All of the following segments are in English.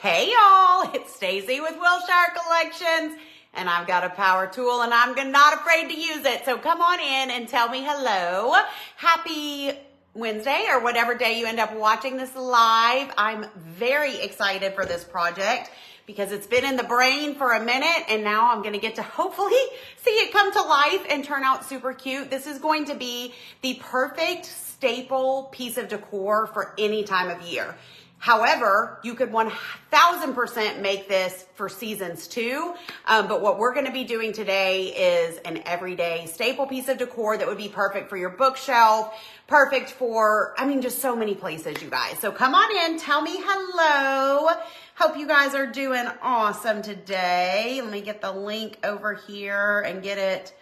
Hey y'all, it's Stacy with Wilshire Collections, and I've got a power tool and I'm not afraid to use it. So come on in and tell me hello. Happy Wednesday or whatever day you end up watching this live. I'm very excited for this project because it's been in the brain for a minute and now I'm going to get to hopefully see it come to life and turn out super cute. This is going to be the perfect staple piece of decor for any time of year. However, you could 1000% make this for seasons too. But what we're going to be doing today is an everyday staple piece of decor that would be perfect for your bookshelf, perfect for, just so many places, you guys. So come on in, tell me hello. Hope you guys are doing awesome today. Let me get the link over here and get it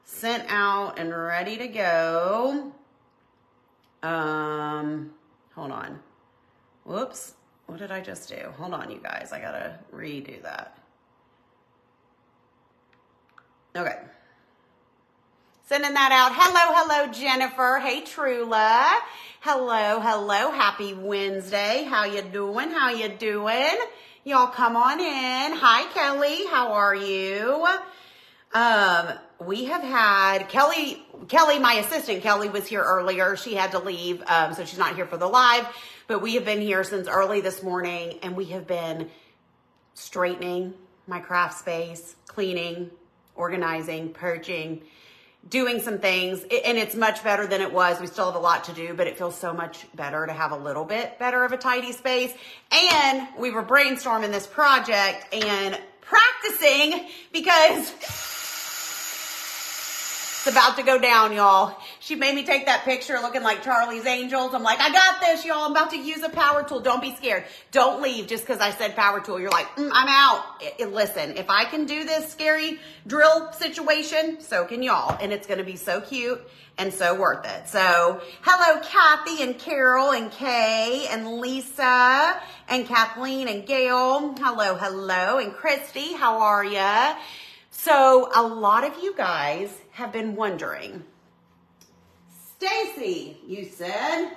sent out and ready to go. Hold on. Whoops, what did I just do? Hold on, you guys, I gotta redo that. Okay. Sending that out. Hello, Jennifer. Hey, Trula. Hello. Happy Wednesday. How you doing? Y'all come on in. Hi, Kelly. How are you? We have had Kelly, my assistant, Kelly was here earlier. She had to leave, so she's not here for the live, but we have been here since early this morning and we have been straightening my craft space, cleaning, organizing, purging, doing some things, and it's much better than it was. We still have a lot to do, but it feels so much better to have a little bit better of a tidy space. And we were brainstorming this project and practicing because it's about to go down, y'all. She made me take that picture looking like Charlie's Angels. I'm like, I got this, y'all. I'm about to use a power tool. Don't be scared. Don't leave just because I said power tool. You're like, I'm out. Listen, if I can do this scary drill situation, so can y'all. And it's going to be so cute and so worth it. So hello, Kathy and Carol and Kay and Lisa and Kathleen and Gail. Hello. And Christy, how are ya? So a lot of you guys have been wondering, Stacy, you said,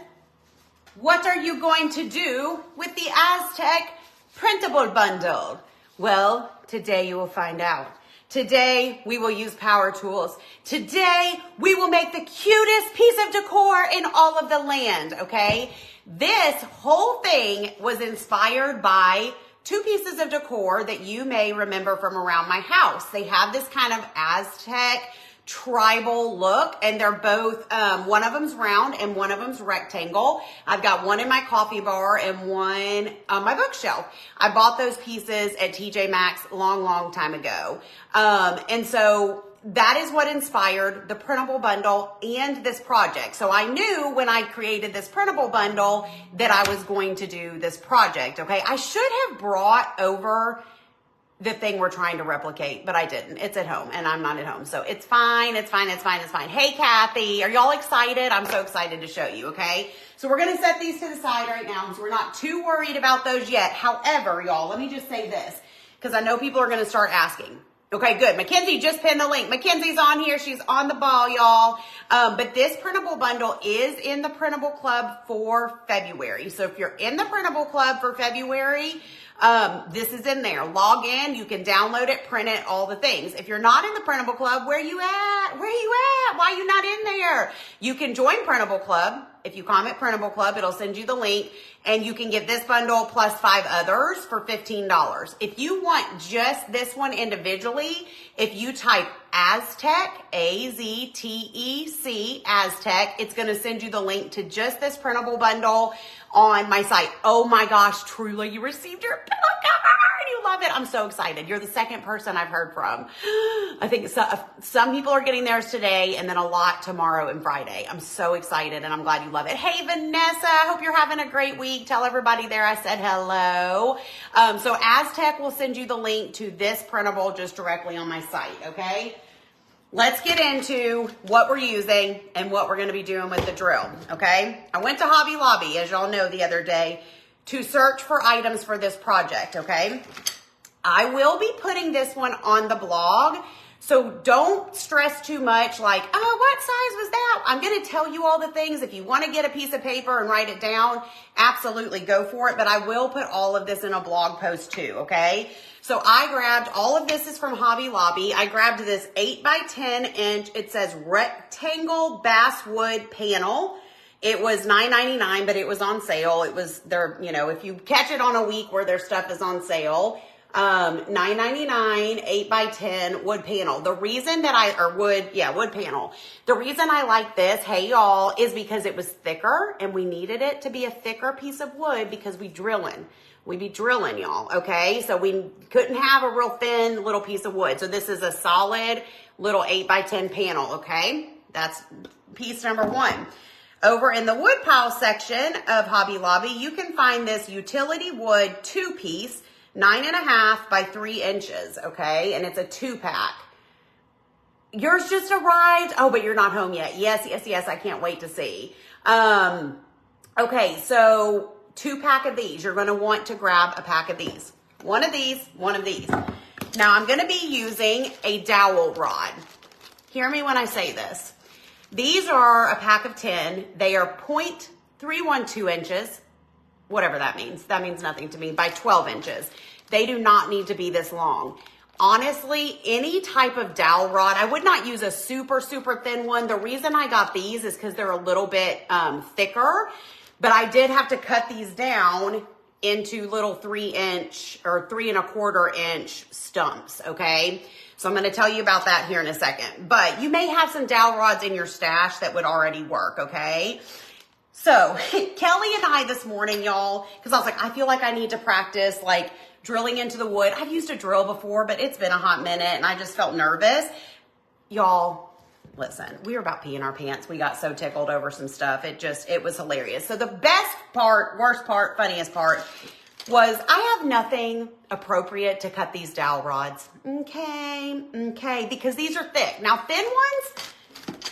what are you going to do with the Aztec printable bundle? Well, today you will find out. Today we will use power tools. Today we will make the cutest piece of decor in all of the land, okay? This whole thing was inspired by two pieces of decor that you may remember from around my house. They have this kind of Aztec tribal look, and they're both, one of them's round and one of them's rectangle. I've got one in my coffee bar and one on my bookshelf. I bought those pieces at TJ Maxx long time ago. And so that is what inspired the printable bundle and this project. So I knew when I created this printable bundle that I was going to do this project, okay? I should have brought over the thing we're trying to replicate, but I didn't. It's at home and I'm not at home. So it's fine. Hey, Kathy, are y'all excited? I'm so excited to show you, okay? So we're going to set these to the side right now. So we're not too worried about those yet. However, y'all, let me just say this because I know people are going to start asking. Okay, good. Mackenzie just pinned the link. Mackenzie's on here. She's on the ball, y'all. But this printable bundle is in the printable club for February. So if you're in the printable club for February, this is in there. Log in. You can download it, print it, all the things. If you're not in the printable club, where you at? Why are you not in there? You can join printable club. If you comment printable club, it'll send you the link and you can get this bundle plus 5 others for $15. If you want just this one individually, if you type Aztec, A-Z-T-E-C, Aztec, it's going to send you the link to just this printable bundle on my site. Oh my gosh, truly, you received your pillow cover. You love it. I'm so excited. You're the second person I've heard from. I think some people are getting theirs today and then a lot tomorrow and Friday. I'm so excited and I'm glad you love it. Hey, Vanessa, hope you're having a great week. Tell everybody there I said hello. So Aztec will send you the link to this printable just directly on my site, okay? Let's get into what we're using and what we're going to be doing with the drill, okay? I went to Hobby Lobby, as y'all know, the other day to search for items for this project, okay? I will be putting this one on the blog, So don't stress too much like, oh, what size was that? I'm going to tell you all the things. If you want to get a piece of paper and write it down, absolutely go for it. But I will put all of this in a blog post too, okay? So I grabbed, all of this is from Hobby Lobby. I grabbed this 8 by 10 inch, it says rectangle basswood panel. It was $9.99, but it was on sale. It was there, you know, if you catch it on a week where their stuff is on sale, $9.99, 8 by 10 wood panel. The reason that wood panel. The reason I like this, hey y'all, is because it was thicker and we needed it to be a thicker piece of wood because we be drilling, y'all, okay? So we couldn't have a real thin little piece of wood. So this is a solid little 8 by 10 panel, okay? That's piece number one. Over in the wood pile section of Hobby Lobby, you can find this utility wood 2-piece, 9.5 by 3 inches, okay? And it's a 2-pack. Yours just arrived. Oh, but you're not home yet. Yes, yes, yes. I can't wait to see. Okay, so 2-pack of these. You're going to want to grab a pack of these. One of these, one of these. Now, I'm going to be using a dowel rod. Hear me when I say this. These are a pack of 10. They are 0.312 inches, whatever that means. That means nothing to me, by 12 inches. They do not need to be this long. Honestly, any type of dowel rod, I would not use a super, super thin one. The reason I got these is because they're a little bit thicker, but I did have to cut these down into little 3-inch or 3¼ inch stumps, okay? So I'm going to tell you about that here in a second. But you may have some dowel rods in your stash that would already work, okay? So Kelly and I this morning, y'all, because I was like, I feel like I need to practice like drilling into the wood. I've used a drill before, but it's been a hot minute and I just felt nervous. Y'all, listen, we were about peeing our pants. We got so tickled over some stuff. It was hilarious. So the best part, worst part, funniest part was I have nothing appropriate to cut these dowel rods. Okay, because these are thick. Now, thin ones,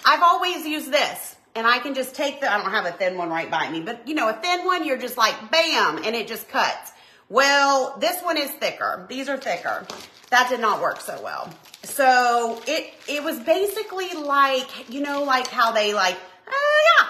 I've always used this. And I can just take I don't have a thin one right by me, but you know, a thin one, you're just like, bam, and it just cuts. Well, this one is thicker. These are thicker. That did not work so well. So it was basically like, you know, like how they like,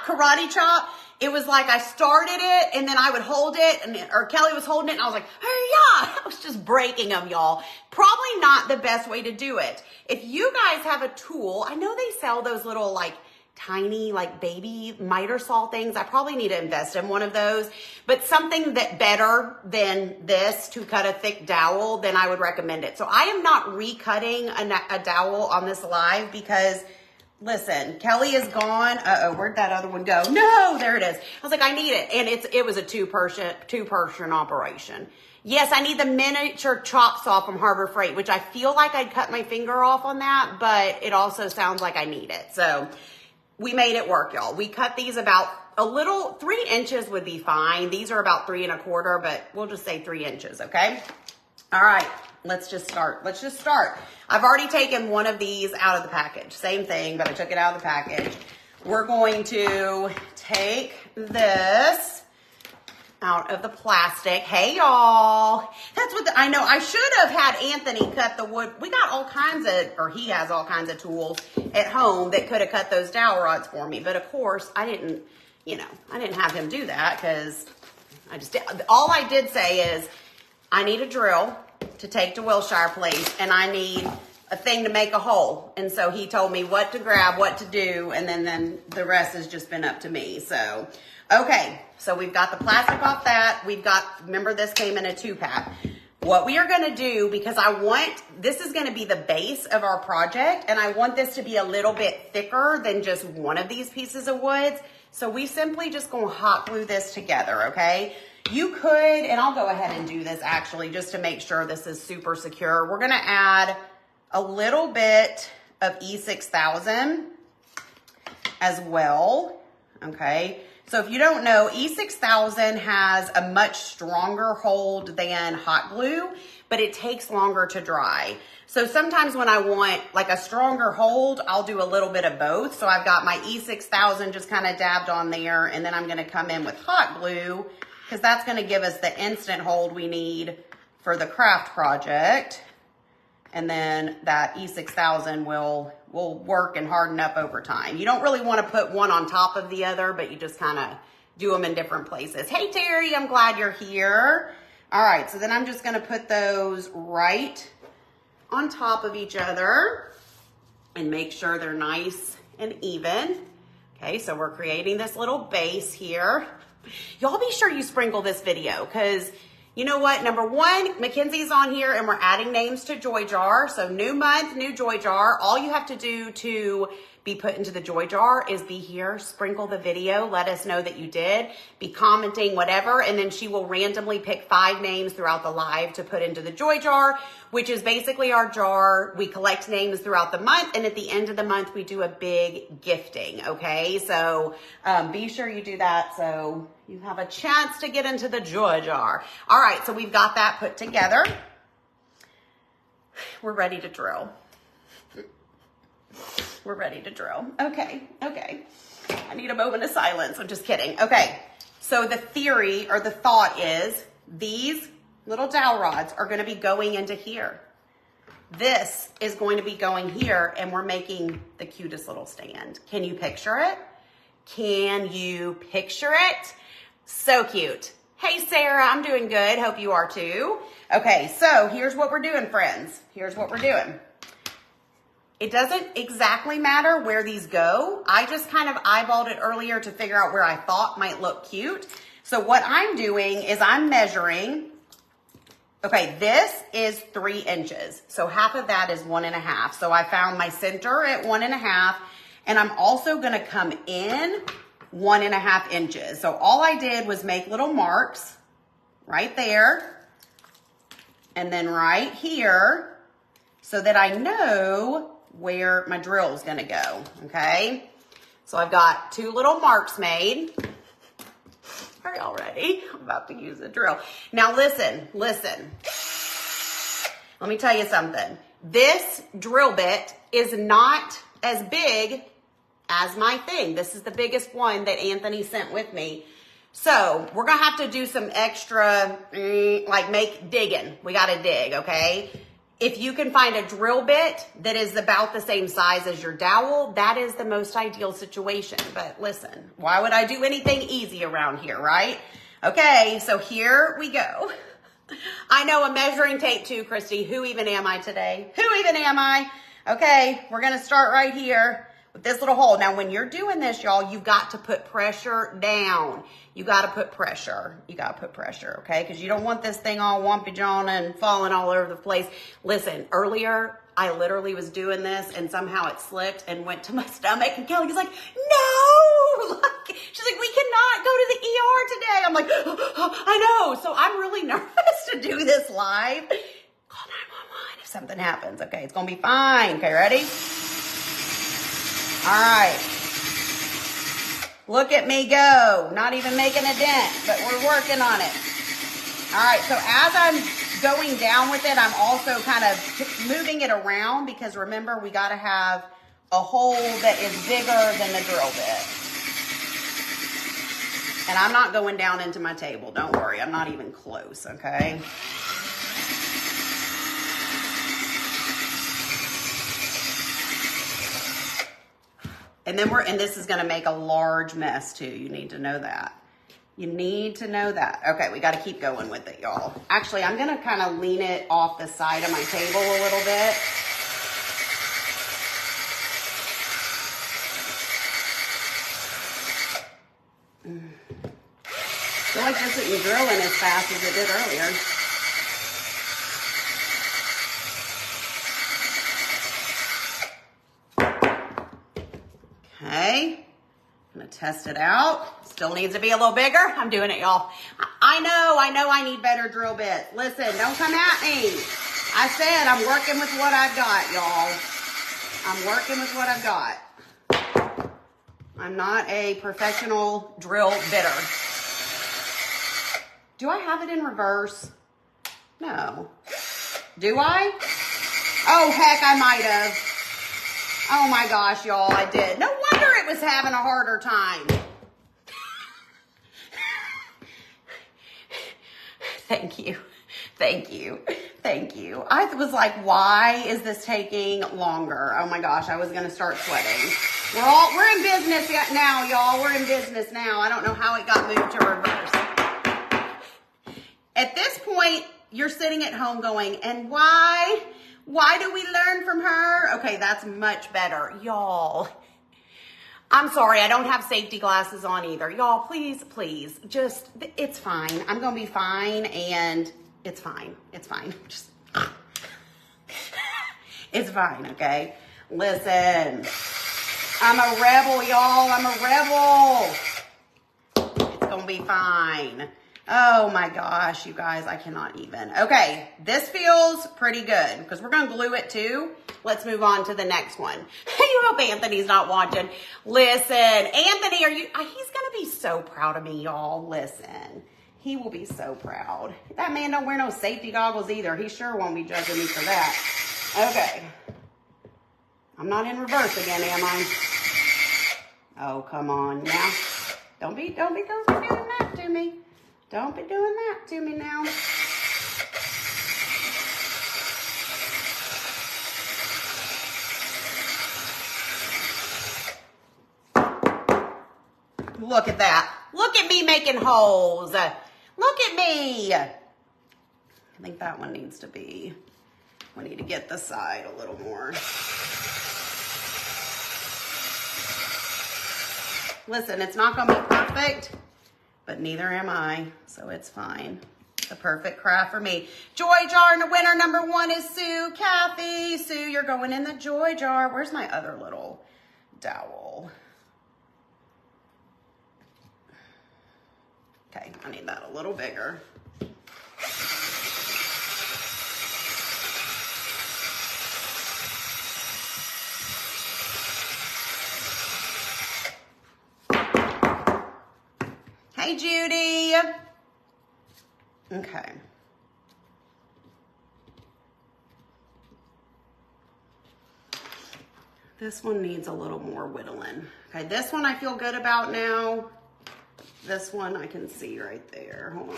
karate chop. It was like I started it and then I would hold it or Kelly was holding it and I was like, I was just breaking them, y'all. Probably not the best way to do it. If you guys have a tool, I know they sell those little like tiny like baby miter saw things. I probably need to invest in one of those, but something that better than this to cut a thick dowel, then I would recommend it. So I am not recutting a dowel on this live because listen, Kelly is gone. Uh-oh, where'd that other one go? No, there it is. I was like, I need it. And it was a two-person operation. Yes, I need the miniature chop saw from Harbor Freight, which I feel like I'd cut my finger off on that, but it also sounds like I need it. So we made it work, y'all. We cut these about a little, 3 inches would be fine. These are about 3¼ but we'll just say 3 inches, okay? All right, let's just start. I've already taken one of these out of the package. Same thing, but I took it out of the package. We're going to take this out of the plastic. Hey, y'all. That's what I know. I should have had Anthony cut the wood. We got all kinds of, or he has all kinds of tools at home that could have cut those dowel rods for me. But of course, I didn't have him do that because all I did say is I need a drill to take to Wilshire place and I need a thing to make a hole. And so he told me what to grab, what to do, and then the rest has just been up to me. So, okay, so we've got the plastic off that. Remember this came in a 2-pack. What we are gonna do, because this is gonna be the base of our project, and I want this to be a little bit thicker than just one of these pieces of wood. So we simply just gonna hot glue this together, okay? You could, and I'll go ahead and do this actually, just to make sure this is super secure. We're gonna add a little bit of E6000 as well, okay? So if you don't know, E6000 has a much stronger hold than hot glue, but it takes longer to dry. So sometimes when I want like a stronger hold, I'll do a little bit of both. So I've got my E6000 just kind of dabbed on there, and then I'm gonna come in with hot glue because that's gonna give us the instant hold we need for the craft project. And then that E6000 will work and harden up over time. You don't really want to put one on top of the other, but you just kind of do them in different places. Hey, Terry, I'm glad you're here. All right, so then I'm just going to put those right on top of each other and make sure they're nice and even. Okay, so we're creating this little base here. Y'all be sure you sprinkle this video, because you know what? Number one, Mackenzie's on here and we're adding names to Joy Jar. So new month, new Joy Jar. All you have to do to be put into the Joy Jar is be here, sprinkle the video, let us know that you did, be commenting, whatever, and then she will randomly pick 5 names throughout the live to put into the Joy Jar, which is basically our jar. We collect names throughout the month, and at the end of the month, we do a big gifting, okay? So be sure you do that so you have a chance to get into the Joy Jar. All right, so we've got that put together. We're ready to drill. We're ready to drill. Okay. I need a moment of silence. I'm just kidding. Okay, so the theory or the thought is these little dowel rods are going to be going into here. This is going to be going here, and we're making the cutest little stand. Can you picture it? Can you picture it? So cute. Hey, Sarah, I'm doing good. Hope you are too. Okay, so here's what we're doing, friends. Here's what we're doing. It doesn't exactly matter where these go. I just kind of eyeballed it earlier to figure out where I thought might look cute. So what I'm doing is I'm measuring. Okay, this is 3 inches. So half of that is 1.5. So I found my center at 1.5, and I'm also gonna come in 1.5 inches. So all I did was make little marks right there and then right here so that I know where my drill is gonna go, okay? So I've got 2 little marks made. Are y'all ready? I'm about to use the drill. Now listen. Let me tell you something. This drill bit is not as big as my thing. This is the biggest one that Anthony sent with me. So we're gonna have to do some extra, like make digging. We gotta dig, okay? If you can find a drill bit that is about the same size as your dowel, that is the most ideal situation. But listen, why would I do anything easy around here, right? Okay, so here we go. I know a measuring tape too, Christy. Who even am I today? Who even am I? Okay, we're gonna start right here with this little hole. Now, when you're doing this, y'all, you've got to put pressure down. You got to put pressure. You got to put pressure, okay? Because you don't want this thing all wumpy john and falling all over the place. Listen, earlier, I literally was doing this and somehow it slipped and went to my stomach. And Kelly was like, no! Like, she's like, we cannot go to the ER today. I'm like, oh, I know. So I'm really nervous to do this live. Call 911 if something happens. Okay, it's going to be fine. Okay, ready? All right. Look at me go. Not even making a dent, but we're working on it. All right, so as I'm going down with it, I'm also kind of moving it around because remember, we got to have a hole that is bigger than the drill bit. And I'm not going down into my table. Don't worry, I'm not even close, okay? And then this is gonna make a large mess too. You need to know that. You need to know that. Okay, we gotta keep going with it, y'all. Actually, I'm gonna kind of lean it off the side of my table a little bit. I feel like this isn't drilling as fast as it did earlier. Okay, I'm gonna test it out. Still needs to be a little bigger. I'm doing it, y'all. I know I need better drill bits. Listen, don't come at me. I said I'm working with what I've got, y'all. I'm working with what I've got. I'm not a professional drill bitter. Do I have it in reverse? No. Do I? Oh, heck, I might have. Oh my gosh, y'all, I did. No wonder it was having a harder time. Thank you. Thank you. Thank you. I was like, why is this taking longer? Oh my gosh, I was going to start sweating. We're in business now, y'all. We're in business now. I don't know how it got moved to reverse. At this point, you're sitting at home going, and why? Why do we learn from her? Okay, that's much better. Y'all, I'm sorry, I don't have safety glasses on either. Y'all, please, please, just, it's fine. I'm going to be fine, and it's fine. It's fine. Just, it's fine, okay? Listen, I'm a rebel, y'all. I'm a rebel. It's going to be fine. Oh my gosh, you guys, I cannot even. Okay, this feels pretty good because we're going to glue it too. Let's move on to the next one. You hope Anthony's not watching. Listen, Anthony, he's going to be so proud of me, y'all. Listen, he will be so proud. That man don't wear no safety goggles either. He sure won't be judging me for that. Okay. I'm not in reverse again, am I? Oh, come on now. Don't be doing that to me. Don't be doing that to me now. Look at that. Look at me making holes. Look at me. I think that one needs to be, we need to get the side a little more. Listen, it's not going to be perfect, but neither am I, so it's fine. The perfect craft for me. Joy jar, and the winner number 1 is Sue. Kathy, Sue, you're going in the joy jar. Where's my other little dowel? Okay, I need that a little bigger. Hey, Judy. Okay. This one needs a little more whittling. Okay, this one I feel good about now. This one I can see right there. Hold on.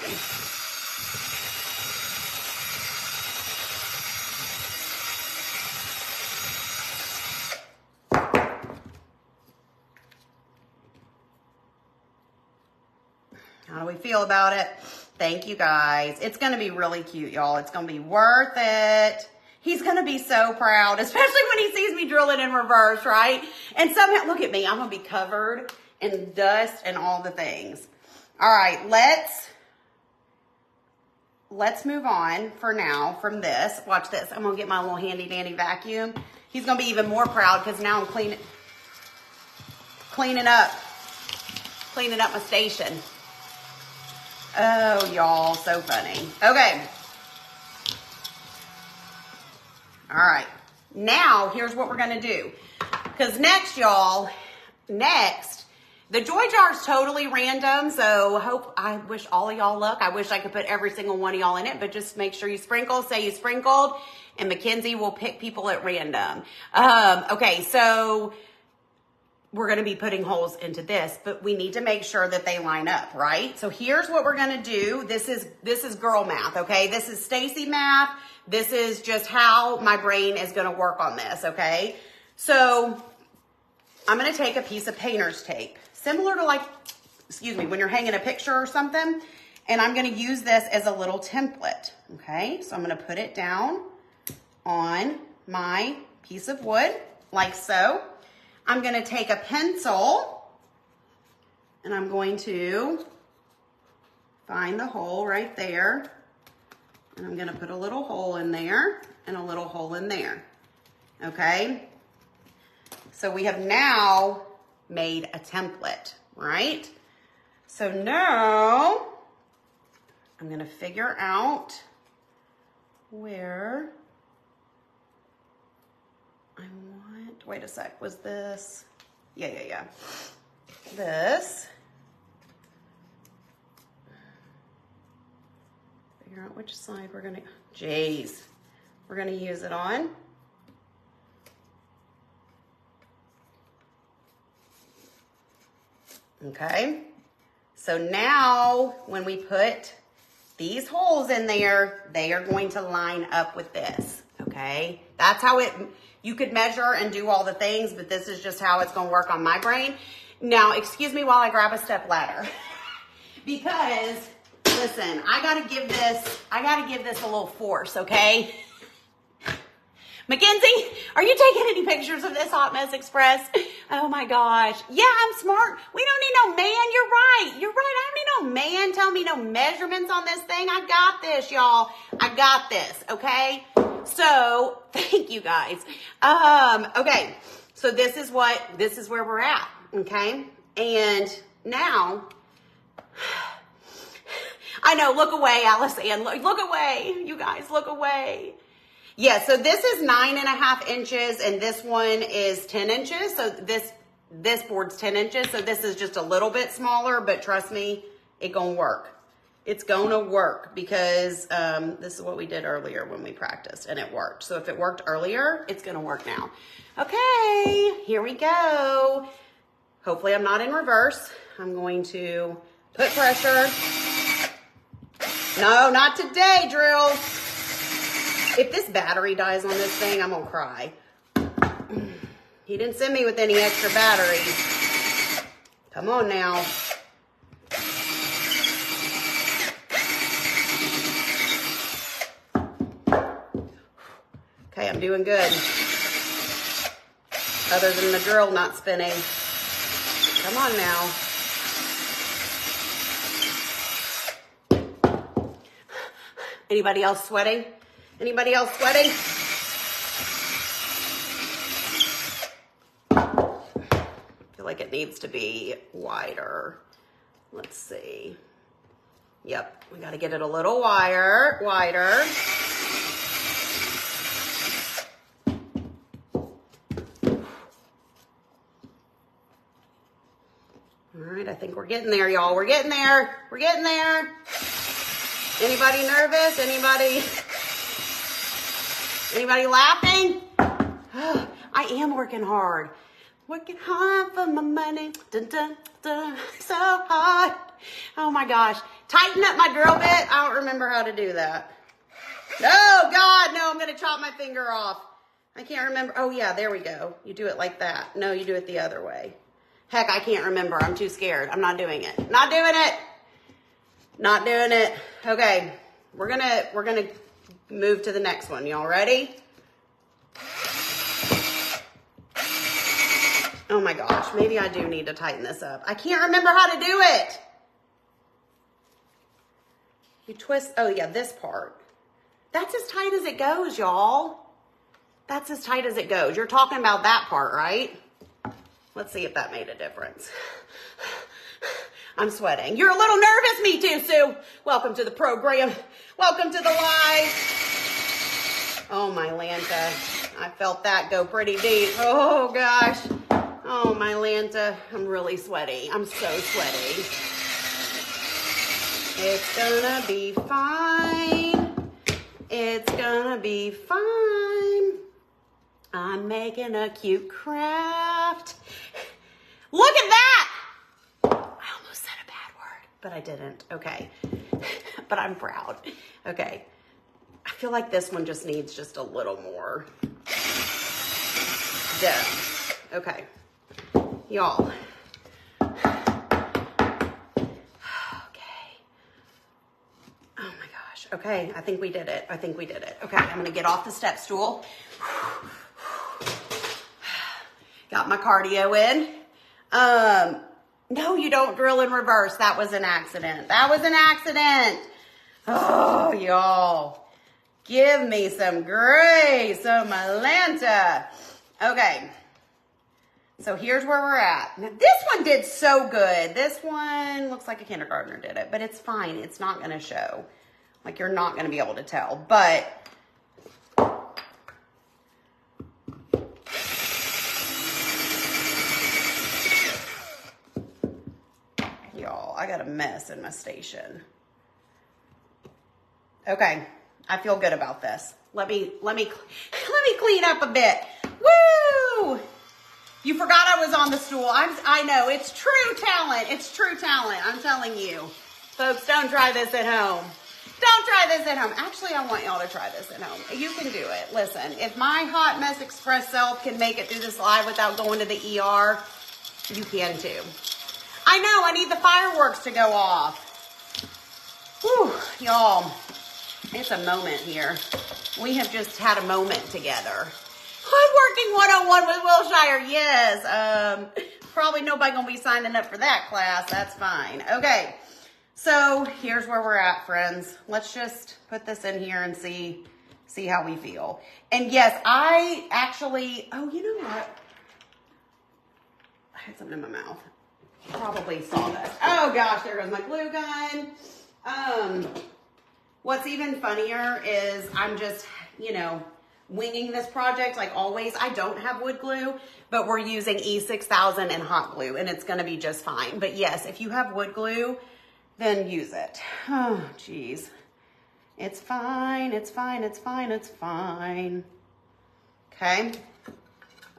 How do we feel about it? Thank you guys. It's going to be really cute, y'all. It's going to be worth it. He's going to be so proud, especially when he sees me drill it in reverse, right? And somehow, look at me. I'm going to be covered in dust and all the things. All right, let's move on for now from this. Watch this. I'm going to get my little handy dandy vacuum. He's going to be even more proud because now I'm cleaning up my station. Oh, y'all, so funny. Okay. All right. Now, here's what we're going to do. Because next, y'all, the joy jar is totally random. So I wish all of y'all luck. I wish I could put every single one of y'all in it, but just make sure you sprinkle, say you sprinkled, and Mackenzie will pick people at random. Okay, so we're going to be putting holes into this, but we need to make sure that they line up, right? So here's what we're going to do. This is girl math, okay? This is Stacy math. This is just how my brain is going to work on this, okay? So I'm going to take a piece of painter's tape, similar to when you're hanging a picture or something, and I'm going to use this as a little template, okay? So I'm going to put it down on my piece of wood, like so. I'm going to take a pencil and I'm going to find the hole right there. And I'm going to put a little hole in there and a little hole in there. Okay? So we have now made a template, right? So now I'm going to figure out where I want, wait a sec, was this? Yeah. This. Figure out which side we're gonna use it on. Okay. So now when we put these holes in there, they are going to line up with this, okay? That's how you could measure and do all the things, but this is just how it's gonna work on my brain. Now, excuse me while I grab a step ladder. Because, listen, I gotta give this a little force, okay? Mackenzie, are you taking any pictures of this Hot Mess Express? Oh my gosh. Yeah, I'm smart. We don't need no man. You're right. You're right. I don't need no man telling me no measurements on this thing. I got this, y'all. I got this, okay? So, thank you guys. Okay. So this is where we're at, okay? And now, I know, look away, Alice Ann. Look away. You guys, look away. Yeah, so this is 9.5 inches and this one is 10 inches. So this board's 10 inches. So this is just a little bit smaller, but trust me, it's gonna work. It's gonna work because this is what we did earlier when we practiced and it worked. So if it worked earlier, it's gonna work now. Okay, here we go. Hopefully I'm not in reverse. I'm going to put pressure. No, not today, Drill. If this battery dies on this thing, I'm gonna cry. He didn't send me with any extra batteries. Come on now. Okay, I'm doing good. Other than the drill not spinning. Come on now. Anybody else sweating? Anybody else sweating? I feel like it needs to be wider. Let's see. Yep, we gotta get it a little wider. All right, I think we're getting there, y'all. We're getting there. We're getting there. Anybody nervous? Anybody laughing? Oh, I am working hard. Working hard for my money. Dun, dun, dun. So hard. Oh my gosh. Tighten up my drill bit. I don't remember how to do that. Oh God, no, I'm going to chop my finger off. I can't remember. Oh yeah, there we go. You do it like that. No, you do it the other way. Heck, I can't remember. I'm too scared. I'm not doing it. Not doing it. Not doing it. Okay. We're gonna move to the next one. Y'all ready? Oh my gosh, maybe I do need to tighten this up. I can't remember how to do it. You twist, oh yeah, this part. That's as tight as it goes, y'all. That's as tight as it goes. You're talking about that part, right? Let's see if that made a difference. I'm sweating. You're a little nervous, me too, Sue. Welcome to the program. Welcome to the live. Oh my Lanta, I felt that go pretty deep. Oh gosh. Oh my Lanta, I'm really sweaty. I'm so sweaty. It's gonna be fine. It's gonna be fine. I'm making a cute craft. Look at that. I almost said a bad word, but I didn't. Okay. But I'm proud. Okay. I feel like this one just needs just a little more depth. Okay. Y'all. Okay. Oh my gosh. Okay. I think we did it. I think we did it. Okay. I'm going to get off the step stool. Got my cardio in. No, you don't drill in reverse. That was an accident. That was an accident. Oh, y'all. Give me some grace. Oh, my Lanta. Okay. So here's where we're at. Now, this one did so good. This one looks like a kindergartner did it, but it's fine. It's not going to show. Like, you're not going to be able to tell. But y'all, I got a mess in my station. Okay, I feel good about this. Let me clean up a bit. Woo! You forgot I was on the stool. I know, it's true talent. It's true talent. I'm telling you. Folks, don't try this at home. Don't try this at home. Actually, I want y'all to try this at home. You can do it. Listen, if my hot mess express self can make it through this live without going to the ER, you can too. I know, I need the fireworks to go off. Whew, y'all, it's a moment here. We have just had a moment together. I'm working one-on-one with Wilshire, yes. Probably nobody gonna be signing up for that class, that's fine. Okay, so here's where we're at, friends. Let's just put this in here and see how we feel. And yes, I actually, oh, you know what? I had something in my mouth. Probably saw this. Oh gosh, there goes my glue gun. What's even funnier is I'm just, you know, winging this project like always. I don't have wood glue, but we're using E6000 and hot glue and it's gonna be just fine. But yes, if you have wood glue, then use it. Oh, geez. It's fine, it's fine, it's fine, it's fine. Okay.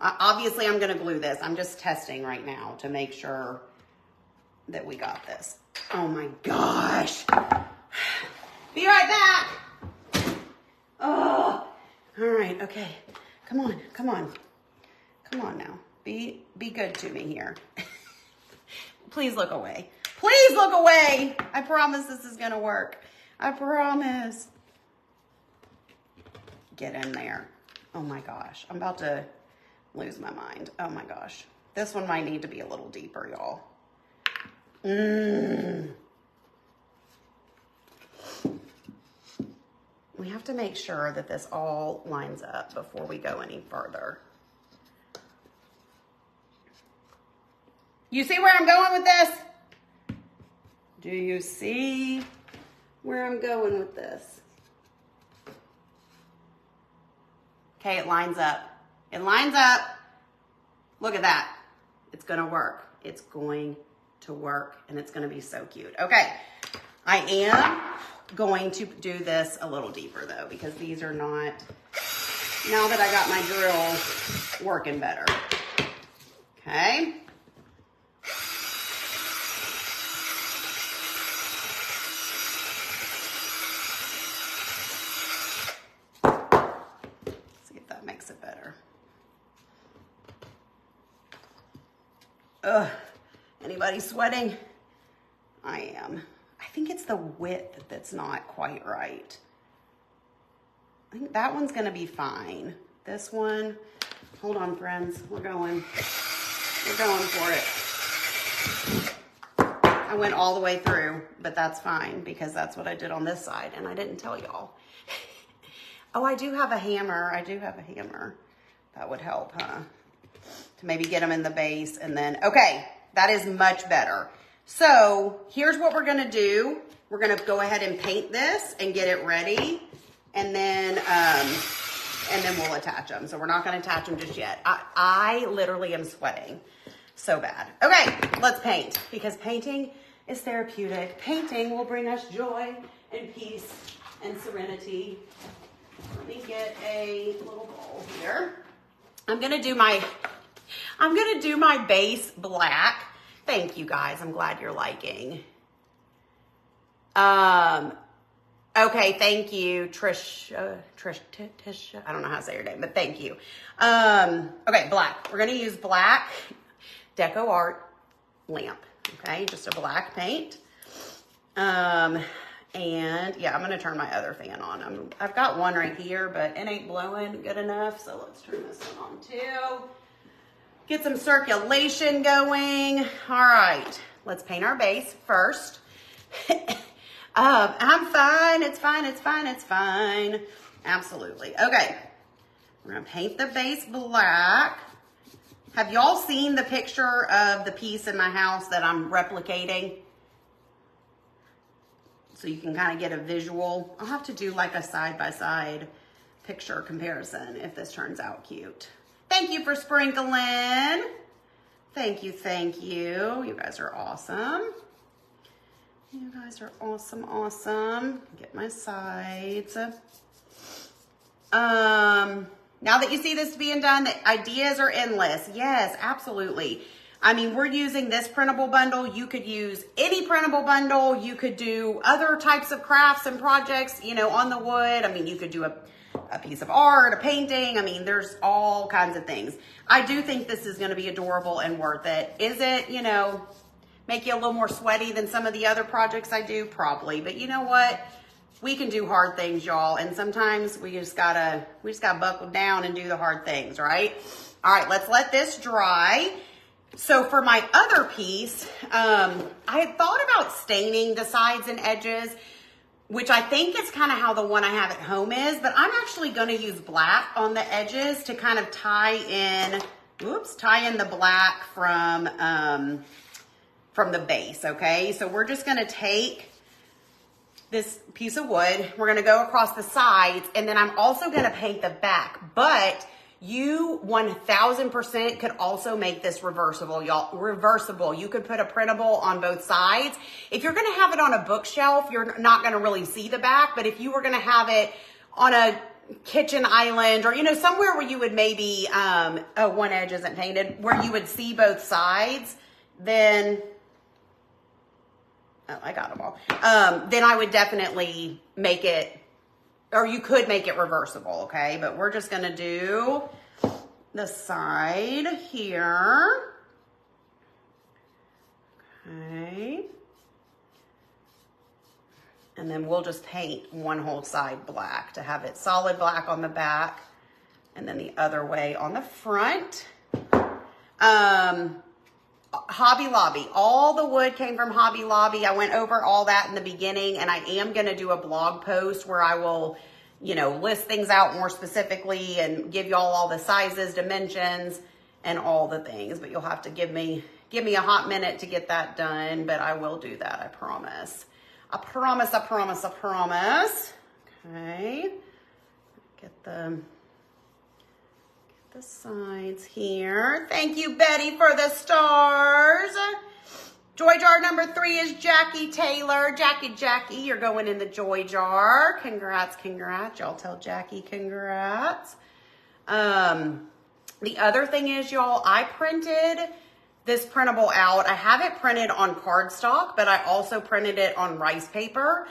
Obviously, I'm gonna glue this. I'm just testing right now to make sure that we got this. Oh my gosh. Be right back. Oh, all right, okay. Come on, come on. Come on now. Be good to me here. Please look away. Please look away. I promise this is gonna work. I promise. Get in there. Oh my gosh, I'm about to lose my mind. Oh my gosh. This one might need to be a little deeper, y'all. We have to make sure that this all lines up before we go any further. You see where I'm going with this? Do you see where I'm going with this? Okay, it lines up. It lines up. Look at that. It's gonna work. It's going to work and it's gonna be so cute. Okay, I am going to do this a little deeper though, because these are not, now that I got my drill working better. Okay. See if that makes it better. Ugh. Anybody sweating? I am. I think it's the width that's not quite right. I think that one's gonna be fine. This one, hold on friends, we're going for it. I went all the way through, but that's fine because that's what I did on this side and I didn't tell y'all. Oh, I do have a hammer. I do have a hammer. That would help, huh? To maybe get them in the base and then, okay. That is much better. So here's what we're gonna do. We're gonna go ahead and paint this and get it ready. And then we'll attach them. So we're not gonna attach them just yet. I literally am sweating so bad. Okay, let's paint because painting is therapeutic. Painting will bring us joy and peace and serenity. Let me get a little bowl here. I'm gonna do my base black. Thank you guys. I'm glad you're liking. Okay, thank you, Trish. I don't know how to say your name, but thank you. Okay, black. We're gonna use black Deco Art lamp. Okay, just a black paint. And yeah, I'm gonna turn my other fan on. I've got one right here, but it ain't blowing good enough. So let's turn this one on too. Get some circulation going. All right, let's paint our base first. I'm fine, it's fine, it's fine, it's fine. Absolutely. Okay, we're gonna paint the base black. Have y'all seen the picture of the piece in my house that I'm replicating? So you can kind of get a visual. I'll have to do like a side-by-side picture comparison if this turns out cute. Thank you for sprinkling. Thank you, thank you. You guys are awesome. You guys are awesome, awesome. Get my sides. Now that you see this being done, the ideas are endless. Yes, absolutely. I mean, we're using this printable bundle. You could use any printable bundle. You could do other types of crafts and projects, you know, on the wood. I mean, you could do a piece of art, a painting. I mean, there's all kinds of things. I do think this is going to be adorable and worth it. Is it, you know, make you a little more sweaty than some of the other projects I do? Probably. But you know what? We can do hard things, y'all. And sometimes we just gotta buckle down and do the hard things, right? All right, let's let this dry. So for my other piece, I had thought about staining the sides and edges, which I think is kind of how the one I have at home is, but I'm actually going to use black on the edges to kind of tie in the black from the base, okay? So we're just going to take this piece of wood, we're going to go across the sides, and then I'm also going to paint the back, but you 1000% could also make this reversible, y'all. Reversible. You could put a printable on both sides. If you're going to have it on a bookshelf, you're not going to really see the back. But if you were going to have it on a kitchen island or, you know, somewhere where you would maybe, one edge isn't painted, where you would see both sides, then, oh, I got them all. Then I would definitely make it, or you could make it reversible, okay? But we're just gonna do the side here. Okay. And then we'll just paint one whole side black to have it solid black on the back and then the other way on the front. Hobby Lobby. All the wood came from Hobby Lobby. I went over all that in the beginning, and I am going to do a blog post where I will, you know, list things out more specifically and give y'all all the sizes, dimensions, and all the things. But you'll have to give me a hot minute to get that done, but I will do that, I promise. I promise. Okay. Get the sides here. Thank you, Betty, for the stars. Joy jar number 3 is Jackie Taylor. Jackie, you're going in the joy jar. Congrats. Y'all tell Jackie congrats. The other thing is, y'all, I printed this printable out. I have it printed on cardstock, but I also printed it on rice paper.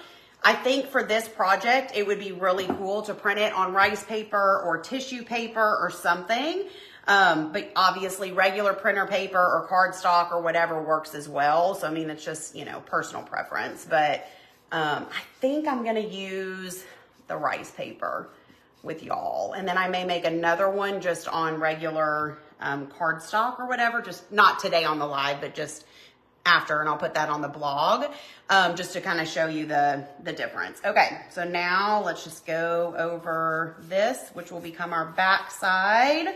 I think for this project, it would be really cool to print it on rice paper or tissue paper or something. But obviously regular printer paper or cardstock or whatever works as well. So, I mean, it's just, you know, personal preference. But I think I'm going to use the rice paper with y'all. And then I may make another one just on regular cardstock or whatever. Just not today on the live, but just after, and I'll put that on the blog just to kind of show you the difference. Okay, so now let's just go over this, which will become our back side.